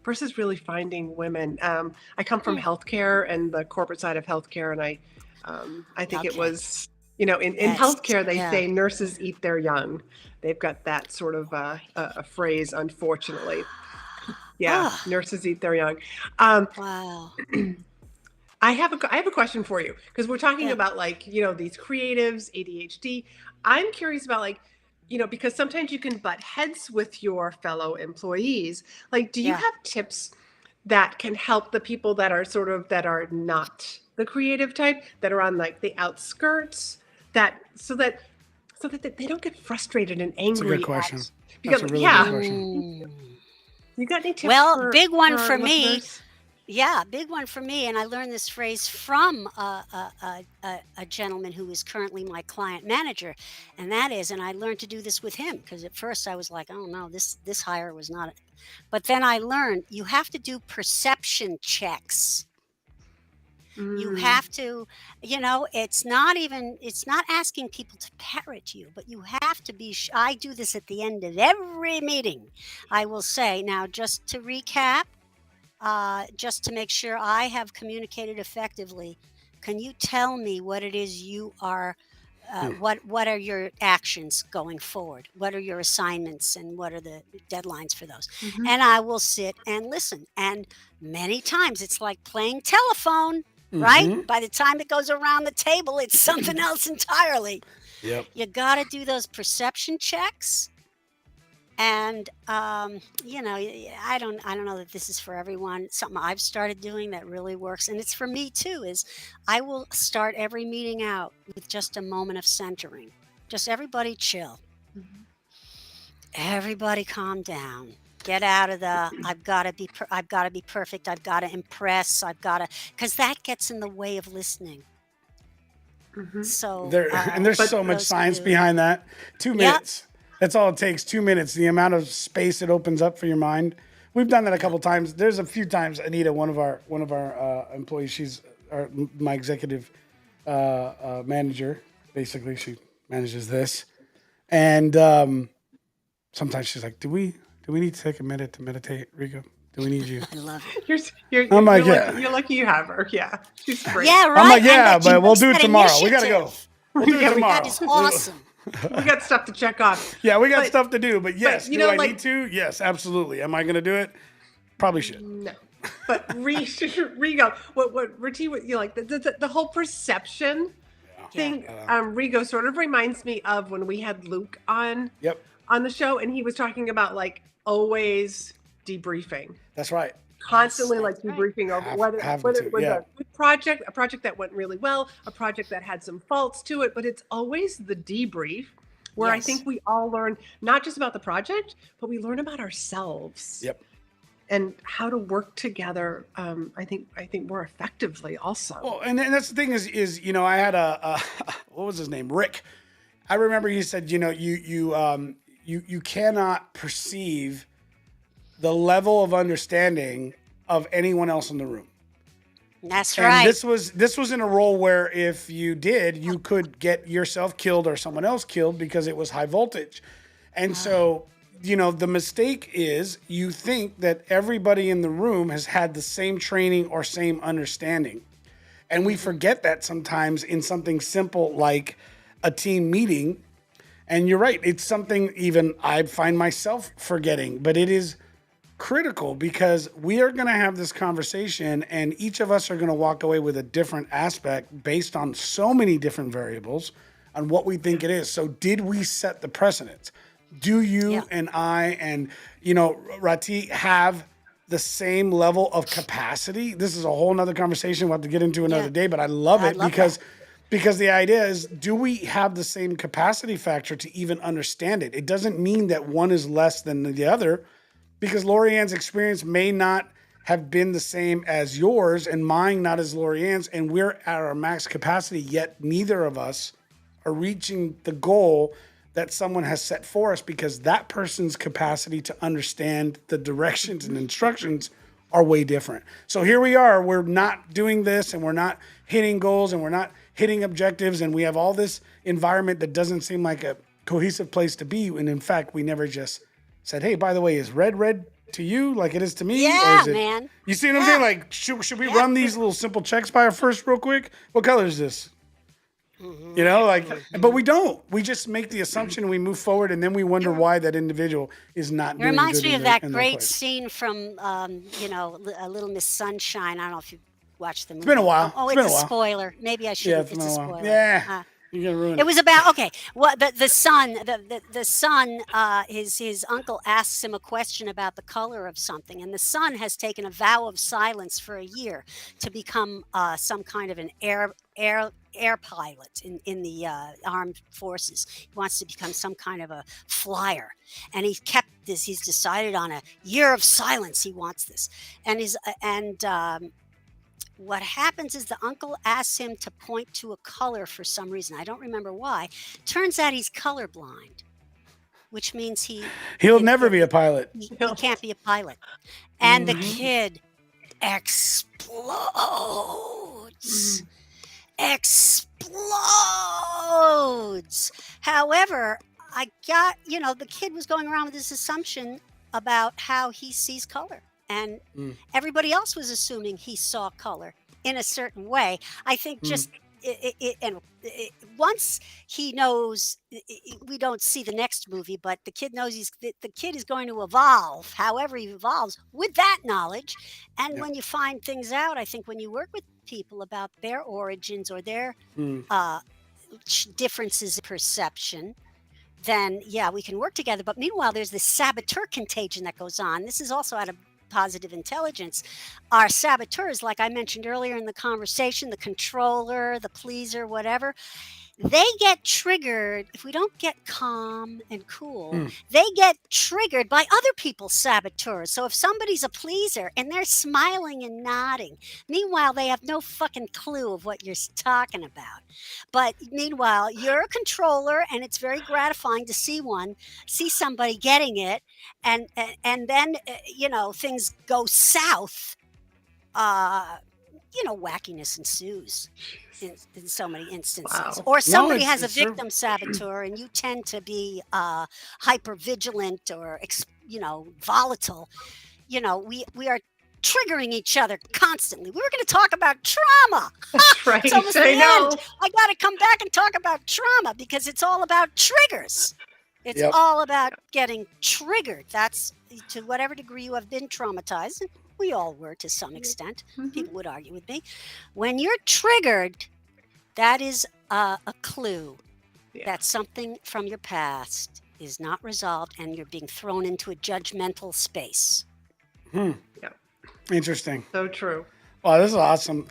versus really finding women. I come from Hmm. healthcare and the corporate side of healthcare, and I think it Okay. was, you know, in That's healthcare they yeah. say nurses eat their young. They've got that sort of a phrase, unfortunately. Yeah, Oh, nurses eat their young. Um, wow. I have a question for you because we're talking Yeah, about like, you know, these creatives, ADHD. I'm curious about like, you know, because sometimes you can butt heads with your fellow employees. Like, do you yeah. have tips that can help the people that are sort of that are not the creative type, that are on like the outskirts, that so that they don't get frustrated and That's a good angry question. at That's because a really good yeah. question. Mm. You got any tips Well, big for one our for me. listeners? Yeah, big one for me. And I learned this phrase from a gentleman who is currently my client manager, and that is, and I learned to do this with him because at first I was like, oh no, this hire was not. But then I learned you have to do perception checks. You Mm, have to, you know, it's not asking people to parrot you, but you have to be. I do this at the end of every meeting. I will say, now, just to recap, just to make sure I have communicated effectively, can you tell me what it is you are? Hmm. What are your actions going forward? What are your assignments and what are the deadlines for those? mhm. And I will sit and listen. And many times it's like playing telephone, right? Mm-hmm. By the time it goes around the table, it's something else entirely. Yep. You got to do those perception checks. And you know, I don't know that this is for everyone. Something I've started doing that really works, and it's for me too. Is I will start every meeting out with just a moment of centering. Just everybody chill. Mhm. Everybody calm down. Get out of the I've got to be perfect. I've got to impress. I've got to, because that gets in the way of listening. Mhm. So There's But so much those who science do it. behind that. Two Yep. minutes. That's all it takes. 2 minutes. The amount of space it opens up for your mind. We've done that a Yeah. couple times. There's a few times. Anita, one of our employees, she's my executive manager. Basically, she manages this, and sometimes she's like, "Do we need to take a minute to meditate, Rico? Do we need you?" I love it. I'm like, "Yeah." You're lucky you have her. Yeah, she's great. Yeah, I'm right. like, And "Yeah, that she but we'll takes do it that tomorrow. We gotta go. initiative. We'll do it Yeah, tomorrow." That is awesome. We got stuff to check off. Yeah, we got But- stuff to do, but yes, you do know, I like- need to? Yes, absolutely. Am I going to do it? Probably should. No, but Rigo, what Riti, what you like the whole perception thing. Rigo sort of reminds me of when we had Luke on Yep, the show, and he was talking about like always debriefing. that's right. Constantly Yes, like that's right. debriefing over Have whether to, it was yeah. a good project, a project that went really well, a project that had some faults to it, but it's always the debrief where I Yes. think we all learn not just about the project, but we learn about ourselves Yep. and how to work together. I think more effectively also. Well, and that's the thing is you know, I had a what was his name, Rick. I remember he said, you know, you cannot perceive the level of understanding of anyone else in the room. That's And right. this was in a role where if you did, you could get yourself killed or someone else killed because it was high voltage. And so, the mistake is you think that everybody in the room has had the same training or same understanding. And we forget that sometimes in something simple like a team meeting. And you're right, it's something even I find myself forgetting, but it is critical because we are going to have this conversation and each of us are going to walk away with a different aspect based on so many different variables on what we think it is. So did we set the precedence? Do you and I and, Rahti have the same level of capacity? This is a whole nother conversation we'll have to get into another day, but I love it because the idea is, do we have the same capacity factor to even understand it? It doesn't mean that one is less than the other, because Lorianne's experience may not have been the same as yours and mine not as Lorianne's, and we're at our max capacity, yet neither of us are reaching the goal that someone has set for us because that person's capacity to understand the directions and instructions are way different. So here we are, we're not doing this and we're not hitting goals and we're not hitting objectives, and we have all this environment that doesn't seem like a cohesive place to be. And in fact, we never just said, hey, by the way, is red to you like it is to me? Yeah, or is it, man. You see what I'm saying? Like, should we run these little simple checks by her first real quick? What color is this? But we don't. We just make the assumption and we move forward, and then we wonder why that individual is not It doing reminds good me in of their- that in their great place. scene from, A Little Miss Sunshine. I don't know if you watched the movie. It's been a while. Oh, It's it's been a a while. spoiler. Maybe I Yeah, shouldn't. it's It's been a a while. spoiler. Yeah, you're gonna ruin It was about what the son his uncle asks him a question about the color of something, and the son has taken a vow of silence for a year to become some kind of an air pilot in the armed forces. He wants to become some kind of a flyer, and he's kept this. He's decided on a year of silence. He wants this, and what happens is the uncle asks him to point to a color for some reason. I don't remember why. Turns out he's colorblind, which means He'll never be a pilot. he can't be a pilot. And the Mm-hmm. kid explodes. Explodes. However, the kid was going around with this assumption about how he sees color. And everybody else was assuming he saw color in a certain way. I think just once he knows, we don't see the next movie, but the kid knows the kid is going to evolve, however he evolves, with that knowledge. And when you find things out, I think when you work with people about their origins or their differences in perception, then we can work together. But meanwhile, there's this saboteur contagion that goes on. This is also out of positive intelligence. Our saboteurs, like I mentioned earlier in the conversation, the controller, the pleaser, whatever, they get triggered if we don't get calm and cool. They get triggered by other people's saboteurs. So if somebody's a pleaser and they're smiling and nodding, meanwhile they have no fucking clue of what you're talking about. But meanwhile, you're a controller, and it's very gratifying to see somebody getting it, and then things go south. Wackiness ensues in so many instances. Wow. Or somebody it's- has a it's sort of- victim saboteur, and you tend to be hyper vigilant or volatile. We are triggering each other constantly. We were going to talk about trauma. That's right. It's almost the I know. end. I got to come back and talk about trauma because it's all about triggers. It's Yep. all about getting triggered. That's to whatever degree you have been traumatized. And we all were to some extent. People would argue with me. When you're triggered, that is a clue that something from your past is not resolved and you're being thrown into a judgmental space. Interesting. So true. Wow, this is awesome.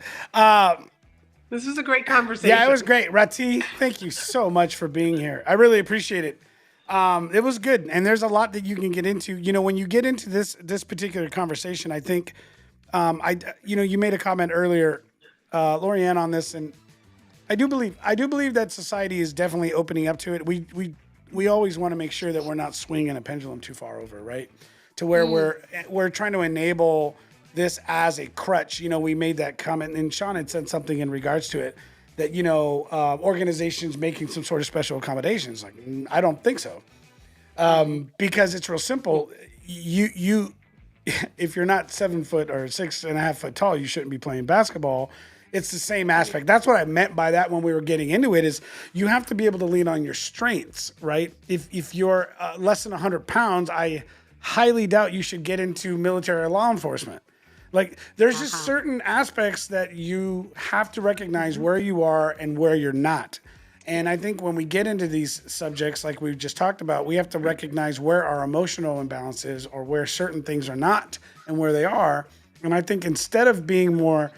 This was a great conversation. Yeah, it was great. Rahti, thank you so much for being here. I really appreciate it. It was good. And there's a lot that you can get into. When you get into this particular conversation, I think, you made a comment earlier, Lorianne, on this, and I do believe that society is definitely opening up to it. We we always want to make sure that we're not swinging a pendulum too far over, right? To where we're trying to enable this as a crutch. You know, we made that comment, and Sean had said something in regards to it, that, you know, organizations making some sort of special accommodations. Like, I don't think so. Because it's real simple. You if you're not 7 foot or 6.5 foot tall, you shouldn't be playing basketball. It's the same aspect. That's what I meant by that when we were getting into it, is you have to be able to lean on your strengths, right? If you're less than 100 pounds, I highly doubt you should get into military or law enforcement. Like, there's just certain aspects that you have to recognize where you are and where you're not. And I think when we get into these subjects, like we've just talked about, we have to recognize where our emotional imbalance is, or where certain things are not and where they are. And I think instead of being more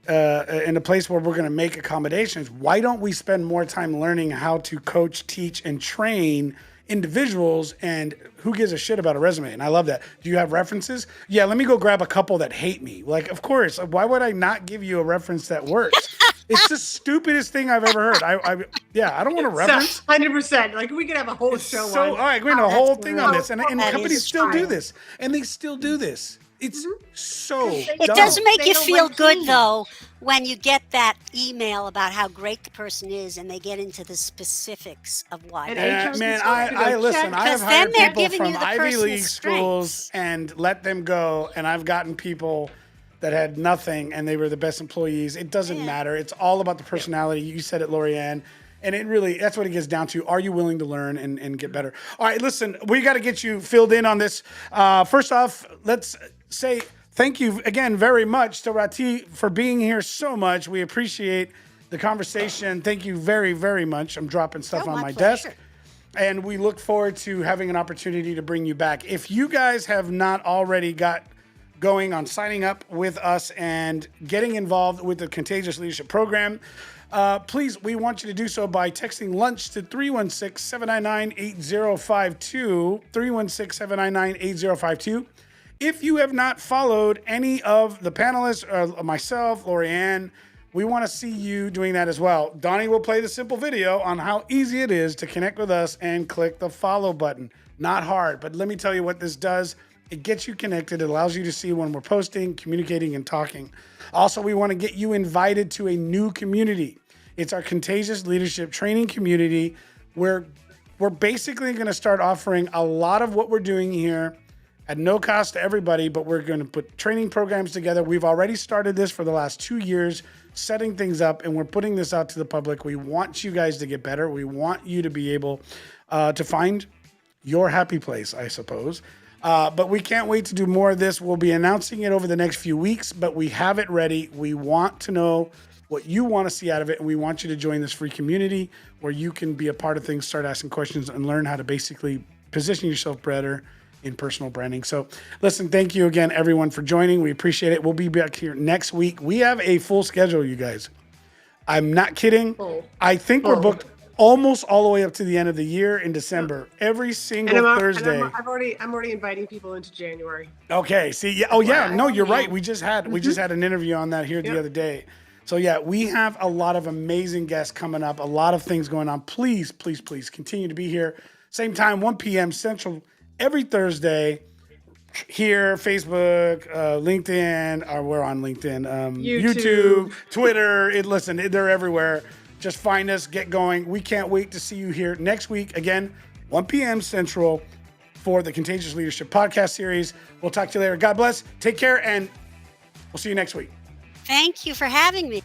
in a place where we're going to make accommodations, why don't we spend more time learning how to coach, teach, and train individuals? And who gives a shit about a resume? And I love that. Do you have references? Yeah, let me go grab a couple that hate me. Like, of course. Why would I not give you a reference that works? It's the stupidest thing I've ever heard. I don't want a reference. 100%. Like, we could have a whole show on. All right, we're going to have a whole thing on this. And That companies is still do wild. this. And they still do this. It's so It dumb. does make They you don't feel like good, change. though, when you get that email about how great the person is and they get into the specifics of why. And they're HR Man, can I check. listen. I have Because then hired they're people giving from you the Ivy personal League schools strengths. and let them go, and I've gotten people that had nothing and they were the best employees. It doesn't matter. It's all about the personality. You said it, Lorianne. And it really, that's what it gets down to. Are you willing to learn and get better? All right, listen, we got to get you filled in on this. First off, let's say thank you again very much to Rahti for being here so much. We appreciate the conversation. Thank you very, very much. I'm dropping stuff on my desk. pleasure. And we look forward to having an opportunity to bring you back. If you guys have not already got going on signing up with us and getting involved with the Contagious Leadership Program, please, we want you to do so by texting lunch to 316-799-8052, 316-799-8052. If you have not followed any of the panelists, or myself, Lorianne, we want to see you doing that as well. Donnie will play the simple video on how easy it is to connect with us and click the follow button. Not hard, but let me tell you what this does. It gets you connected. It allows you to see when we're posting, communicating, and talking. Also, we want to get you invited to a new community. It's our Contagious Leadership Training Community, where we're basically going to start offering a lot of what we're doing here at no cost to everybody, but we're going to put training programs together. We've already started this for the last 2 years, setting things up, and we're putting this out to the public. We want you guys to get better. We want you to be able to find your happy place, I suppose. But we can't wait to do more of this. We'll be announcing it over the next few weeks, but we have it ready. We want to know what you want to see out of it, and we want you to join this free community where you can be a part of things, start asking questions, and learn how to basically position yourself better in personal branding. So listen, thank you again, everyone, for joining. We appreciate it. We'll be back here next week. We have a full schedule, you guys. I'm not kidding. I think we're booked almost all the way up to the end of the year in December. Every single Thursday. I'm already inviting people into January. Okay. See. Yeah. Oh, yeah. No, you're right. We just had an interview on that here the other day. So yeah, we have a lot of amazing guests coming up. A lot of things going on. Please, please, please continue to be here. Same time, 1 p.m. Central every Thursday. Here, Facebook, LinkedIn. We're on LinkedIn. YouTube, Twitter. They're everywhere. Just find us, get going. We can't wait to see you here next week. Again, 1 p.m. Central for the Contagious Leadership Podcast Series. We'll talk to you later. God bless. Take care, and we'll see you next week. Thank you for having me.